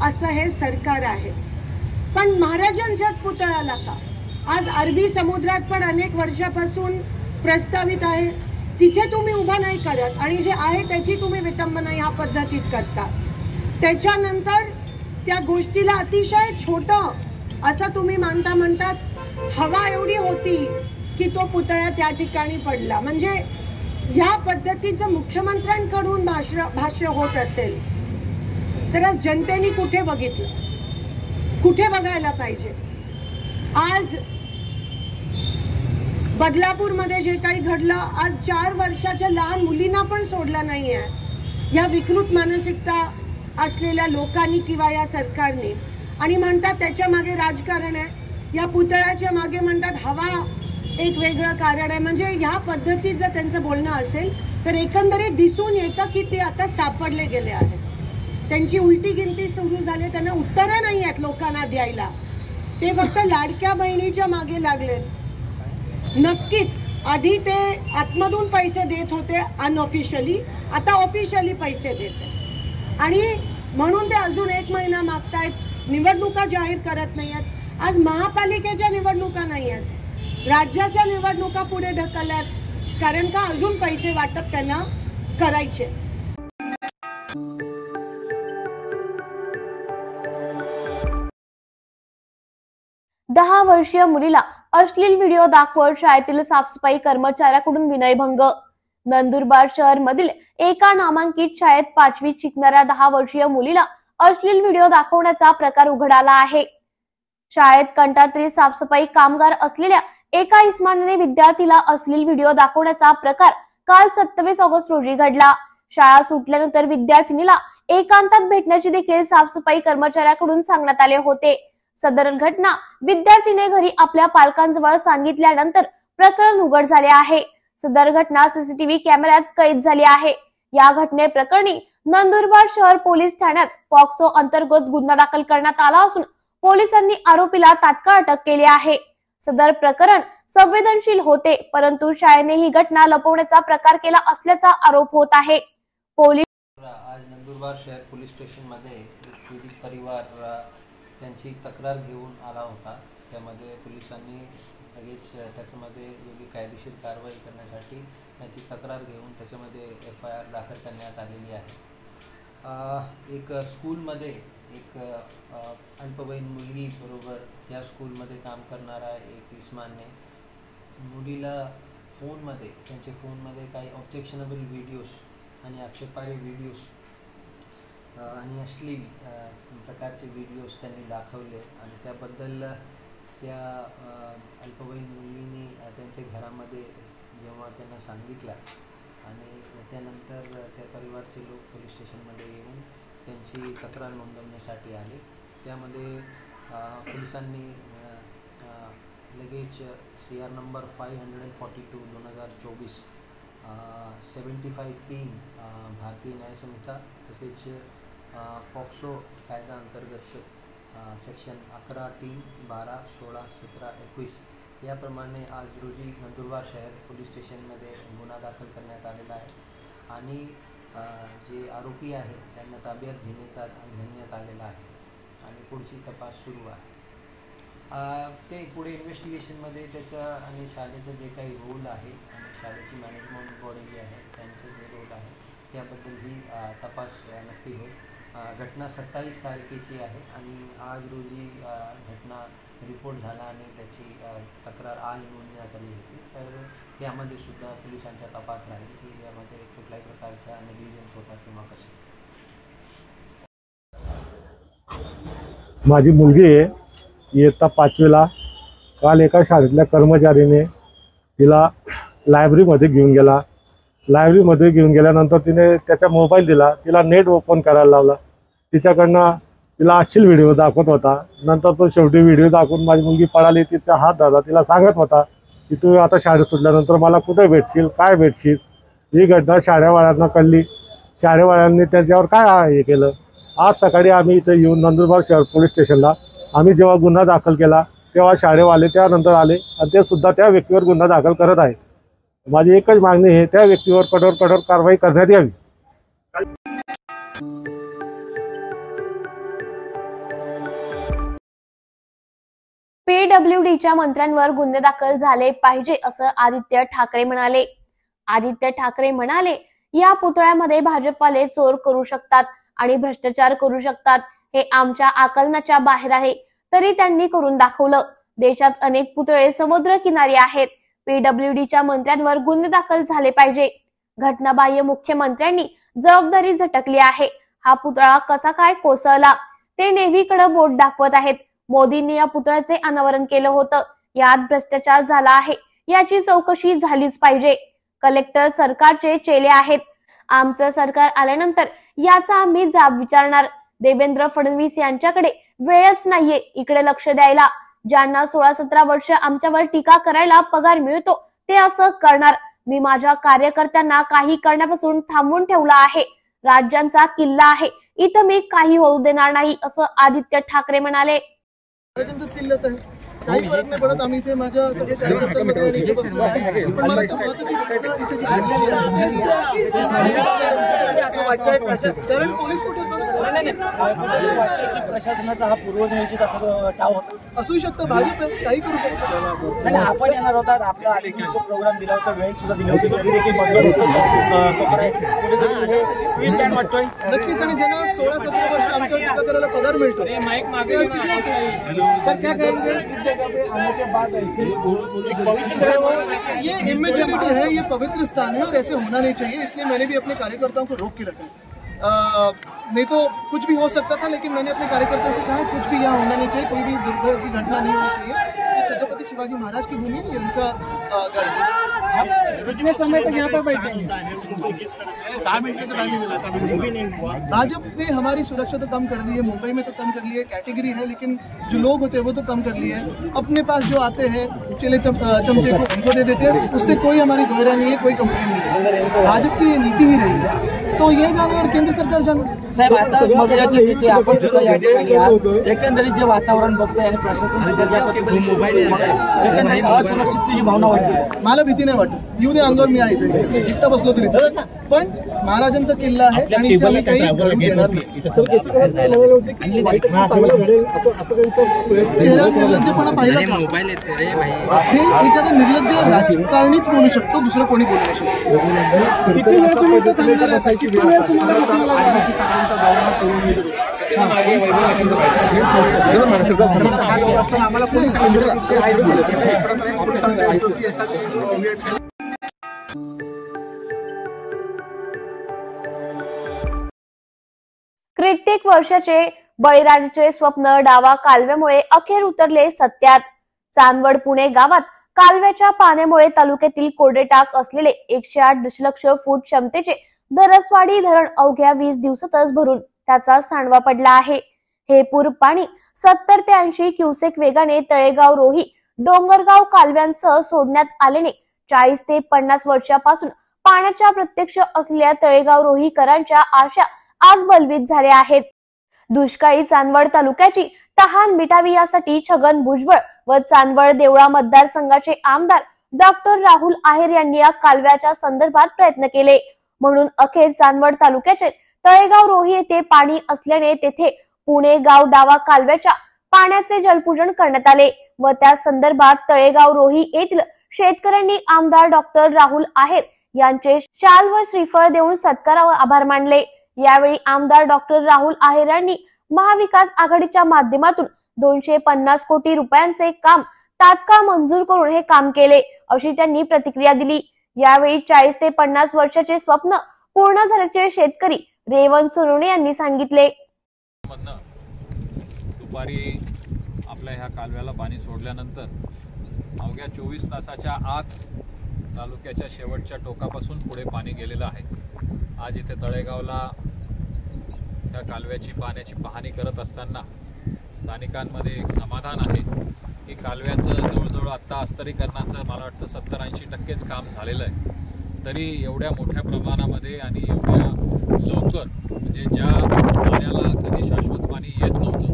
असं हे सरकार आहे. पण महाराजांच्याच पुतळ्याला का आज अरबी समुद्रात पण अनेक वर्षापासून प्रस्तावित आहे, तिथे तुम्ही उभा नाही करत आणि जे आहे त्याची तुम्ही विटंबना ह्या पद्धतीत करता. त्याच्यानंतर त्या गोष्टीला अतिशय छोटं असं तुम्ही म्हणतात. हवा एवढी होती की तो पुतळा त्या ठिकाणी पडला. म्हणजे ह्या पद्धतीचं मुख्यमंत्र्यांकडून भाष्य होत असेल तर आज जनतेने कुठे बघितलं, कुठे बघायला पाहिजे. आज बदलापूरमध्ये जे काही घडलं, आज 4 वर्षाच्या लहान मुलींना पण सोडलं नाहीये या विकृत मानसिकता असलेल्या लोकांनी किंवा या सरकारने. आणि म्हणतात त्याच्या मागे राजकारण आहे, या पुतळ्याच्या मागे म्हणतात हवा एक वेगळं कारण आहे. म्हणजे ह्या पद्धतीत जर त्यांचं बोलणं असेल तर एकंदरीत दिसून येतं की ते आता सापडले गेले आहेत. त्यांची उलटी गिनती सुरू झाली, त्यांना उत्तरं नाही आहेत लोकांना द्यायला. ते फक्त लाडक्या बहिणीच्या मागे लागले. नक्कीच आधी ते आतमधून पैसे देत होते अनऑफिशियली, आता ऑफिशियली पैसे देते आणि म्हणून ते अजून 1 महिना मागतायत. निवडणुका जाहीर करत नाही आहेत. आज महापालिकेच्या निवडणुका नाही आहेत, राज्याच्या निवडणुका पुढे ढकलल्यात. कारण का अजून पैसे वाटप त्यांना करायचे. 10 वर्षीय मुलीला अश्लील व्हिडिओ दाखवत शाळेतील साफसफाई कर्मचाऱ्याकडून विनयभंग. नंदुरबार शहर मधील एका नामांकित शाळेत 5वीत शिकणाऱ्या 10 वर्षीय मुलीला अश्लील व्हिडिओ दाखवण्याचा प्रकार उघड आला आहे. शाळेत कंत्राटी साफसफाई कामगार असलेल्या एका इस्मानाने विद्यार्थीला अश्लील व्हिडिओ दाखवण्याचा प्रकार काल 27 ऑगस्ट रोजी घडला. शाळा सुटल्यानंतर विद्यार्थिनीला एकांतात भेटण्याची देखील साफसफाई कर्मचाऱ्याकडून सांगण्यात आले होते. सदर घटना विद्यार्थीने घरी आपल्या पालकांजवळ सांगितल्यानंतर प्रकरण उघड झाले आहे. सदर घटना सीसीटीव्ही कॅमेऱ्यात कैद झाली आहे. या घटनेप्रकरणी नंदुरबार शहर पोलीस ठाण्यात पॉक्सो अंतर्गत गुन्हा दाखल करण्यात आला असून पोलिसांनी आरोपीला तात्काळ अटक केली आहे। सदर प्रकरण संवेदनशील होते, परंतु शाळेने ही घटना लपवण्याचा प्रकार केला असल्याचा आरोप होत आहे। पोलीस आज नंदुरबार शहर पोलीस स्टेशन मध्ये एक पीडित परिवार त्यांची तक्रार घेऊन आला होता। त्यामध्ये पोलिसांनी लगेच त्याच्यामध्ये योग्य कायदेशीर कारवाई करण्यासाठी त्याची तक्रार घेऊन त्याच्यामध्ये FIR दाखल करण्यात आलेली आहे। एक स्कूलमध्ये एक अल्पवयीन मुलगी बरोबर त्या स्कूलमध्ये काम करणारा एक इस्मानने मुलीला फोनमध्ये त्यांच्या फोनमध्ये काही ऑब्जेक्शनेबल व्हिडिओज आणि आक्षेपार्ह व्हिडिओज आणि अश्लील प्रकारचे व्हिडिओज त्यांनी दाखवले आणि त्याबद्दल त्या अल्पवयीन मुलीने त्यांच्या घरामध्ये जेव्हा त्यांना सांगितलं आणि त्यानंतर त्या परिवारचे लोक पोलीस स्टेशनमध्ये येऊन त्यांची तक्रार नोंदवण्यासाठी आले। त्यामध्ये पोलिसांनी लगेच CR नंबर 542/2024 75(3) भारतीय न्याय संहिता तसेच पॉक्सो कायदा अंतर्गत सेक्शन 11(3), 12, 16, 17, 21 याप्रमाणे आज रोजी नंदुरबार शहर पोलीस स्टेशनमध्ये गुन्हा दाखल करण्यात आलेला आहे आणि जे आरोपी आहे त्यांना ताब्यात घेण्यात आलेला आहे आणि पुढची तपास सुरू आहे। ते पुढे इन्व्हेस्टिगेशनमध्ये त्याचा आणि शाळेचं जे काही रोल आहे आणि शाळेची मॅनेजमेंट बॉडी जी आहे त्यांचं जे रोल आहे त्याबद्दलही तपास नक्की होईल। घटना 27 तारखेची आहे आणि आज रोजी घटना रिपोर्ट झाला आणि त्याची तक्रार आज नोंदवण्यात आली होती। तर त्यामध्ये सुद्धा पोलिसांचा तपास राहील की यामध्ये कुठल्याही प्रकारचा नेग्लिजन्स होता किंवा कसे। माझी मुलगी आहे, इयत्ता 5वीला। काल एका शाळेतल्या कर्मचारीने तिला लायब्ररीमध्ये घेऊन गेला। लायब्ररीमध्ये घेऊन गेल्यानंतर तिने त्याचा मोबाईल दिला, तिला नेट ओपन करायला लावला। तिच्याकडनं तिला अश्लील व्हिडिओ दाखवत होता। नंतर तो शेवटी व्हिडिओ दाखवून माझी मुलगी पळाली, तिचा हात धरला, तिला सांगत होता की तू आता शाळेत सुटल्यानंतर मला कुठे भेटशील, काय भेटशील। ही घटना शाळेवाल्यांना कळली, शाळेवाल्यांनी त्यांच्यावर काय हे केलं। आज सकाळी आम्ही इथे येऊन नंदुरबार शहर पोलीस स्टेशनला आम्ही जेव्हा गुन्हा दाखल केला तेव्हा शाळेवाले त्यानंतर आले आणि ते सुद्धा त्या व्यक्तीवर गुन्हा दाखल करत आहेत। माझी एकच मागणी आहे, त्या व्यक्तीवर कठोर कारवाई करण्यात यावी। PWDच्या मंत्र्यांवर गुन्हे दाखल झाले पाहिजे असं आदित्य ठाकरे म्हणाले। आदित्य ठाकरे म्हणाले, या पुतळ्यामध्ये भाजपवाले चोर करू शकतात आणि भ्रष्टाचार करू शकतात, हे आमच्या आकलनाच्या बाहेर आहे, तरी त्यांनी करून दाखवलं। देशात अनेक पुतळे समुद्र किनारी आहेत। PWDच्या मंत्र्यांवर गुन्हे दाखल झाले पाहिजे। घटनाबाह्य मुख्यमंत्र्यांनी जबाबदारी झटकली आहे। हा पुतळा कसा काय कोसळला ते नेव्हीकडे बोट दाखवत आहेत। मोदींनी या पुतळ्याचे अनावरण केलं होतं, यात भ्रष्टाचार झाला आहे, याची चौकशी झालीच पाहिजे। कलेक्टर सरकारचे चेले आहेत। आमचं सरकार आल्यानंतर याचा आम्ही जाब विचारणार। देवेंद्र फडणवीस यांच्याकडे वेळच नाहीये इकडे लक्ष द्यायला। ज्यांना 16-17 वर्ष आमच्यावर टीका करायला पगार मिळतो ते असं करणार। मी माझ्या कार्यकर्त्यांना काही करण्यापासून थांबवून ठेवला आहे। राज्यांचा किल्ला आहे, इथं मी काही होऊ देणार नाही असं आदित्य ठाकरे म्हणाले। काही फरक नाही पडत, आम्ही इथे माझ्या सगळे कार्यकर्त्यांमध्ये पोलीस कुठे प्रशासनाचा हा पूर्वनियोजित असं टाव होता, असू शकतं, भाजप काही करू शकतो। आपण येणार होता, आपला आलेखी प्रोग्राम दिला होता, वेळ सुद्धा दिली होती, तरी देखील वाटतोय नक्कीच। आणि ज्यांना 16-17 वर्ष आमच्या टीका करायला पगार मिळतो, सर क्या कहेंगे आने के बाद ऐसी ये इमेच्योरिटी है, ये पवित्र स्थान है और ऐसे होना नहीं चाहिए। इसलिए मैंने भी अपने कार्यकर्ताओं को रोक के रखा। नहीं तो कुछ भी हो सकता था, लेकिन मैंने अपने कार्यकर्ताओं से कहा कुछ भी यहाँ होना नहीं चाहिए, कोई भी दुर्घटना की घटना नहीं होनी चाहिए। ये छत्रपति शिवाजी महाराज की भूमि है, ये उनका घर है। कितने समय तक यहाँ पर बैठेंगे? 10 मिनट तो नहीं हुआ। भाजपा ने हमारी सुरक्षा तो कम कर दी है, मुंबई में तो कम कर ली है, कैटेगरी है, लेकिन जो लोग होते हैं वो तो कम कर लिए है। अपने पास जो आते हैं चेले चमचे को उनको दे देते हैं, उससे कोई हमारी दोहरा नहीं है, कोई कंप्लेन नहीं है। भाजपा की ये नीति ही रही है। तो ये जाणे और केंद्र सरकार जाणे. साहेब, आता मगजाचे नेते आपण सुद्धा या ठिकाणी आहात. एकंदरीत जे वातावरण बघतोय आणि प्रशासन एकंदरीत असुरक्षिततेची भावना वाटते. मला भीती नाही वाटत. येऊ दे आंदोलन, मी आहे इथे एकटा बसलो तरी चालेल. पण महाराजांचा किल्ला आहे आणि इथे आम्ही काही घडवून देणार नाही. चेहरा निर्लज्जपणा पाहिला का? हे एखादा निर्लज्ज राजकारणीच बोलू शकतो, दुसरं कोणी बोलू नाही शकतो. कित्येक वर्षाचे बळीराजाचे स्वप्न डावा कालव्यामुळे अखेर उतरले सत्यात. चांदवड पुणे गावात कालव्याच्या पाण्यामुळे तालुक्यातील कोरडेटाक असलेले 108 दशलक्ष फूट क्षमतेचे दरसवाडी धरण अवघ्या 20 दिवसातच भरून त्याचा सांडवा पडला आहे. हे पूर पाणी 70 ते 80 क्युसेक वेगाने तळेगाव रोही डोंगरगाव कालव्यांसह सोडण्यात आल्याने 40 ते 50 वर्षापासून पाण्याच्या प्रत्यक्ष असलेल्या तळेगाव रोहीकरांच्या आशा आज बलवीत झाल्या आहेत. दुष्काळी चांदवड तालुक्याची तहान मिटावी यासाठी छगन भुजबळ व चांदवड देवळा मतदारसंघाचे आमदार डॉक्टर राहुल आहेर यांनी या कालव्याच्या संदर्भात प्रयत्न केले. म्हणून अखेर चांदवड तालुक्याचे तळेगाव रोही येथे पाणी असल्याने तेथे पुणे गाव डावा कालव्याच्या पाण्याचे जलपूजन करण्यात आले व त्या संदर्भात तळेगाव रोही येथील शेतकऱ्यांनी आमदार डॉक्टर राहुल आहेर यांचे शाल व श्रीफळ देऊन सत्कार व आभार मानले. यावेळी आमदार डॉक्टर राहुल आहेर यांनी महाविकास आघाडीच्या माध्यमातून 250 कोटी रुपयांचे काम तात्काळ मंजूर करून हे काम केले अशी त्यांनी प्रतिक्रिया दिली. यावेळी 40 ते 50 वर्षाचे स्वप्न पूर्ण झाल्याचे शेतकरी रेवण सोनवणे यांनी सांगितले. दुपारी आपल्या ह्या कालव्याला पाणी सोडल्यानंतर अवघ्या 24 तासाच्या आत तालुक्याच्या शेवटच्या टोकापासून पुढे पाणी गेलेलं आहे. आज इथे तळेगावला त्या कालव्याची पाण्याची पाहणी करत असताना स्थानिकांमध्ये एक समाधान आहे की कालव्याचं जवळजवळ आत्ता अस्तरीकरणाचं मला वाटतं 70-80% काम झालेलं आहे. तरी एवढ्या मोठ्या प्रमाणामध्ये आणि एवढ्या लवकर म्हणजे ज्या पाण्याला कधी शाश्वत पाणी येत नव्हतं,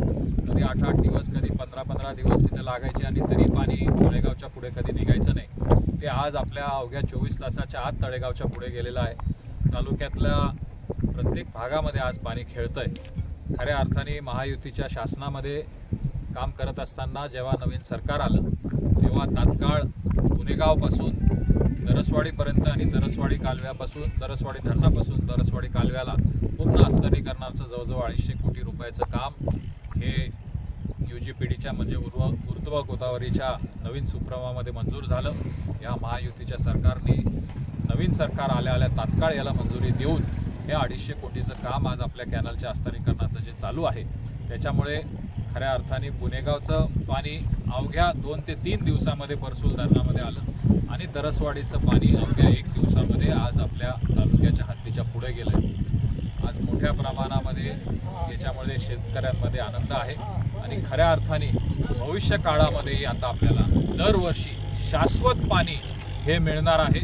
कधी 8-8 दिवस कधी 15-15 दिवस तिथे लागायचे आणि तरी पाणी तळेगावच्या पुढे कधी निघायचं नाही, ते आज आपल्या अवघ्या 24 तासाच्या आत तळेगावच्या पुढे गेलेलं आहे. तालुक्यातल्या प्रत्येक भागामध्ये आज पाणी खेळतंय. खऱ्या अर्थाने महायुतीच्या शासनामध्ये काम करत असताना जेव्हा नवीन सरकार आलं तेव्हा तात्काळ पुणेगावपासून दरसवाडीपर्यंत आणि दरसवाडी कालव्यापासून दरसवाडी धरणापासून दरसवाडी कालव्याला पूर्ण अस्तरीकरणाचं जवळजवळ 250 कोटी रुपयाचं काम हे UGPDच्या म्हणजे ऊर्ध्व गोदावरीच्या नवीन सुप्रमामध्ये मंजूर झालं. या महायुतीच्या सरकारने नवीन सरकार आल्या तात्काळ याला मंजुरी देऊन हे 250 कोटीचं काम आज आपल्या कॅनलच्या अस्तरीकरणाचं जे चालू आहे त्याच्यामुळे खऱ्या अर्थाने पुणेगावचं पाणी अवघ्या 2 ते 3 दिवसामध्ये परसूल धरणामध्ये आलं आणि दरसवाडीचं पाणी अवघ्या 1 दिवसामध्ये आज आपल्या तालुक्याच्या हद्दीच्या पुढे गेलं आहे. आज मोठ्या प्रमाणामध्ये याच्यामुळे शेतकऱ्यांमध्ये आनंद आहे आणि खऱ्या अर्थाने भविष्य काळामध्येही आता आपल्याला दरवर्षी शाश्वत पाणी हे मिळणार आहे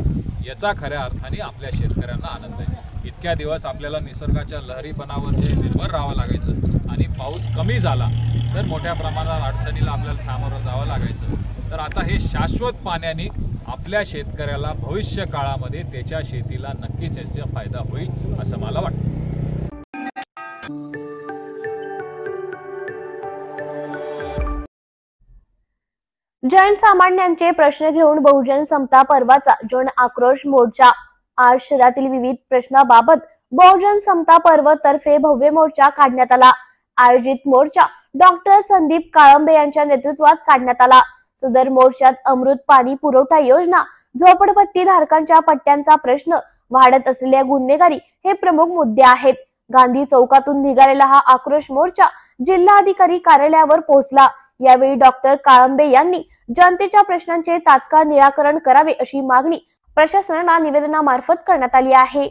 याचा खऱ्या अर्थाने आपल्या शेतकऱ्यांना आनंद आहे. इतक्या दिवस आपल्याला निसर्गाच्या लहरीपणावर जे निर्भर राहावं लागायचं आणि पाऊस कमी झाला तर मोठ्या प्रमाणात अडचणीला आपल्याला सामोरं जावं लागायचं, तर आता हे शाश्वत पाण्याने आपल्या शेतकऱ्याला भविष्य काळामध्ये त्याच्या शेतीला नक्कीच याचा फायदा होईल असं मला वाटतं. जनसामान्यांचे प्रश्न घेऊन बहुजन समता पर्वाचा जन आक्रोश मोर्चा. आज शहरातील विविध प्रश्नाबाबत बहुजन समता पर्व तर्फे भव्य मोर्चा काढण्यात आला. आयोजित मोर्चा डॉक्टर संदीप काळंबे यांच्या नेतृत्वात काढण्यात आला. सदर मोर्चात अमृत पाणी पुरवठा योजना, झोपडपट्टी धारकांच्या पट्ट्यांचा प्रश्न, वाढत असलेल्या गुन्हेगारी हे प्रमुख मुद्दे आहेत. गांधी चौकातून निघालेला हा आक्रोश मोर्चा जिल्हाधिकारी कार्यालयावर पोहोचला. यावेळी डॉक्टर काळंबे यांनी जनतेच्या प्रश्नांचे तात्काळ निराकरण करावे अशी मागणी प्रशासनाला निवेदनामार्फत करण्यात आली आहे.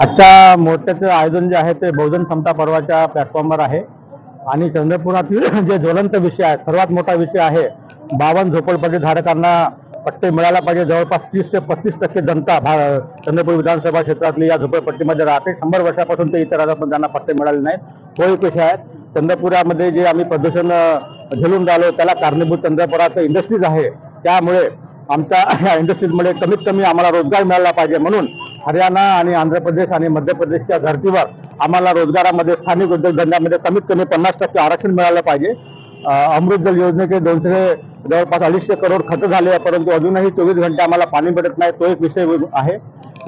आजच्या मोर्चाचं आयोजन जे आहे ते बहुजन समता पर्वाच्या प्लॅटफॉर्मवर आहे आणि चंद्रपुरातील जे ज्वलंत विषय आहे, सर्वात मोठा विषय आहे 52 झोपडपट्टी धारकांना पट्टे मिळायला पाहिजे. जवळपास 30 ते 35% जनता चंद्रपूर विधानसभा क्षेत्रातली या झोपडपट्टीमध्ये राहते. 100 वर्षापासून ते इतर राहतात पण त्यांना पट्टे मिळाले नाहीत. तो एक विषय आहे. चंद्रपुरामध्ये जे आम्ही प्रदूषण झेलून राहिलो त्याला कारणीभूत चंद्रपुराचं इंडस्ट्रीज आहे. त्यामुळे आमच्या या इंडस्ट्रीजमुळे कमीत कमी आम्हाला रोजगार मिळाला पाहिजे. म्हणून हरियाणा आणि आंध्र प्रदेश आणि मध्य प्रदेशच्या धर्तीवर आम्हाला रोजगारामध्ये स्थानिक उद्योगधंद्यामध्ये कमीत कमी 50% आरक्षण मिळालं पाहिजे. अमृत जल योजनेचे जवळपास 250 करोड खर्च झाले आहे, परंतु अजूनही 24 घंटे आम्हाला पाणी भेटत नाही. तो एक विषय आहे.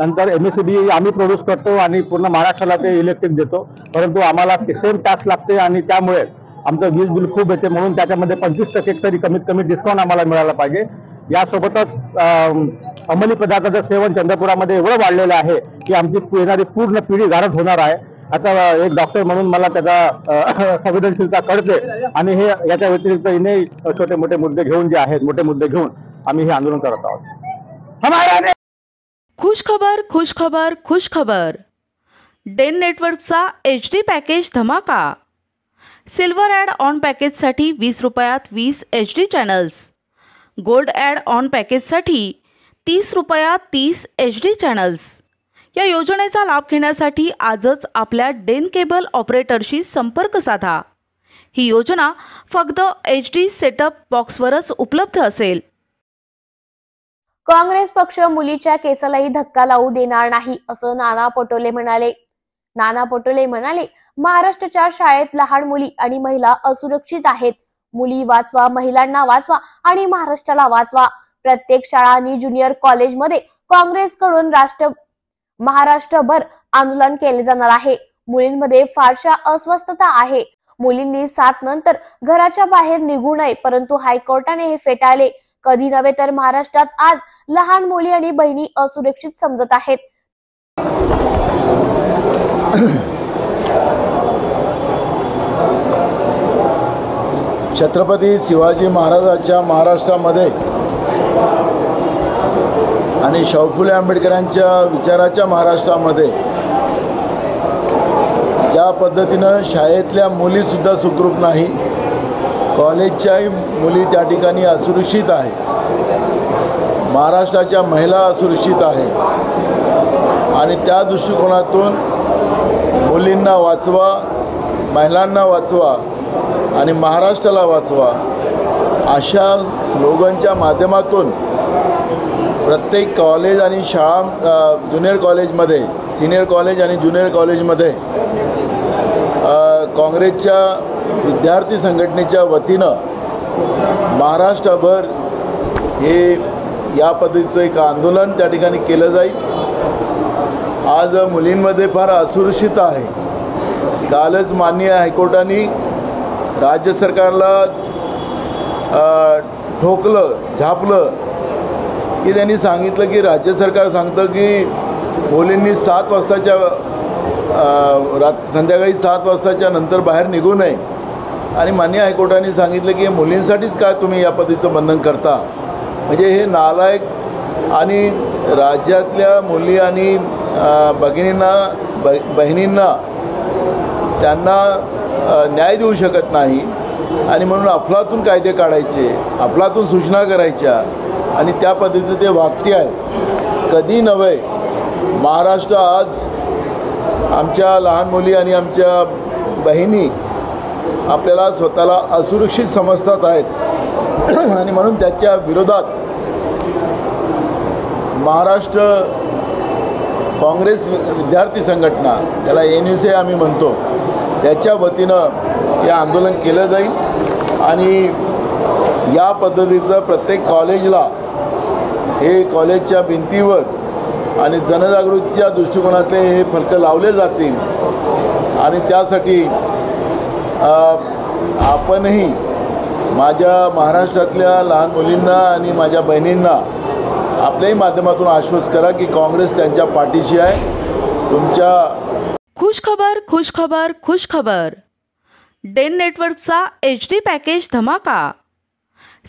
नंतर MSCB आम्ही प्रोड्यूस करतो आणि पूर्ण महाराष्ट्राला ते इलेक्ट्रिक देतो, परंतु आम्हाला सेम टॅक्स लागते आणि त्यामुळे आमचं वीज बिल खूप येते. म्हणून त्याच्यामध्ये 25% तरी कमीत कमी डिस्काउंट आम्हाला मिळाला पाहिजे. यासोबतच अंमली पदार्थाचं सेवन चंद्रपुरामध्ये एवढं वाढलेलं आहे की आमची येणारी पूर्ण पिढी गारद होणार आहे. आता एक डॉक्टर म्हणून मला त्याचा संवेदनशीलता कळते आणि हे याच्या व्यतिरिक्त इने छोटे मोठे मुद्दे घेऊन जे आहेत, मोठे मुद्दे घेऊन आम्ही हे आंदोलन करत आहोत. खुश खबर, खुश खबर, खुश खबर. डेन नेटवर्कचा HD पॅकेज धमाका. सिल्वर ॲड ऑन पॅकेजसाठी 20 रुपयात 20 HD channels. Gold add on पॅकेजसाठी 30 रुपयात 30 HD चॅनल्स. या योजनेचा लाभ घेण्यासाठी आजच आपल्या डेन केबल ऑपरेटरशी संपर्क साधा. ही योजना फक्त HD सेटअप बॉक्सवरच उपलब्ध असेल. काँग्रेस पक्ष मुलीच्या केसालाही धक्का लावू देणार नाही असं नाना पटोले म्हणाले. महाराष्ट्राच्या शाळेत लहान मुली आणि महिला असुरक्षित आहेत. मुली वाचवा, महिलांना वाचवा आणि महाराष्ट्राला वाचवा. प्रत्येक शाळा आणि ज्युनियर कॉलेजमध्ये काँग्रेसकडून महाराष्ट्रभर आंदोलन केले जाणार आहे. मुलींमध्ये फारशा अस्वस्थता आहे. मुलींनी 7 नंतर घराच्या बाहेर निघू नये, परंतु हायकोर्टाने हे फेटाळले. कधी नव्हे तर महाराष्ट्रात आज लहान मुली आणि बहिणी असुरक्षित समजत आहेत. छत्रपती शिवाजी महाराजांच्या महाराष्ट्रामध्ये आणि शाहू फुले आंबेडकरांच्या विचाराच्या महाराष्ट्रामध्ये ज्या पद्धतीनं शाळेतल्या मुलीसुद्धा सुखरूप नाही, कॉलेजच्याही मुली त्या ठिकाणी असुरक्षित आहे, महाराष्ट्राच्या महिला असुरक्षित आहे आणि त्या दृष्टिकोनातून मुलींना वाचवा, महिलांना वाचवा आणि महाराष्ट्राला वाचवा अशा स्लोगनच्या माध्यमातून प्रत्येक कॉलेज आणि शाळा, ज्युनियर कॉलेजमध्ये, सिनियर कॉलेज आणि ज्युनियर कॉलेजमध्ये काँग्रेसच्या विद्यार्थी संघटनेच्या वतीनं महाराष्ट्रभर हे या पद्धतीचं एक आंदोलन त्या ठिकाणी केलं जाईल. आज मुलींमध्ये फार असुरक्षित आहे. कालच माननीय हायकोर्टाने राज्य सरकारला ठोकलं, झापलं की त्यांनी सांगितलं की राज्य सरकार सांगतं की मुलींनी 7 वाजताच्या संध्याकाळी 7 वाजताच्या नंतर बाहेर निघू नये आणि माननीय हायकोर्टाने सांगितलं की मुलींसाठीच काय तुम्ही या पद्धतीचं बंधन करता. म्हणजे हे नालायक आणि राज्यातल्या मुली आणि बहिणींना त्यांना न्याय देऊ शकत नाही आणि म्हणून अफलातून कायदे काढायचे, अफलातून सूचना करायच्या आणि त्या पद्धतीचं ते वागते आहे. कधी नव्हे महाराष्ट्र आज आमच्या लहान मुली आणि आमच्या बहिणी आपल्याला स्वतःला असुरक्षित समजतात आहेत आणि म्हणून त्याच्या विरोधात महाराष्ट्र काँग्रेस विद्यार्थी संघटना, त्याला NUC आम्ही म्हणतो, त्याच्या वतीनं हे आंदोलन केलं जाईल आणि या पद्धतीचं प्रत्येक कॉलेजला हे कॉलेजच्या भिंतीवर आणि जनजागृतीच्या दृष्टिकोनातले हे फलक लावले जातील आणि त्यासाठी आपणही माझ्या महाराष्ट्रातल्या लहान मुलींना आणि माझ्या बहिणींना आपल्याही माध्यमातून आश्वस्त करा की काँग्रेस त्यांच्या पाठीशी आहे. तुमच्या खुश खबर, खुश खबर, खुश खबर. डेन नेटवर्कचा HD पॅकेज धमाका.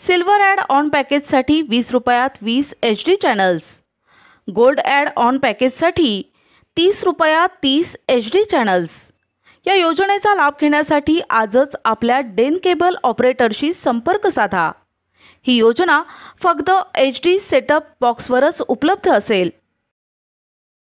सिल्वर ॲड ऑन पॅकेजसाठी 20 रुपयात 20 HD channels. Gold add on पॅकेजसाठी 30 रुपयात 30 HD चॅनल्स। या योजनेचा लाभ घेण्यासाठी आजच आपल्या डेन केबल ऑपरेटरशी संपर्क साधा। ही योजना फक्त HD सेटअप बॉक्सवरच उपलब्ध असेल।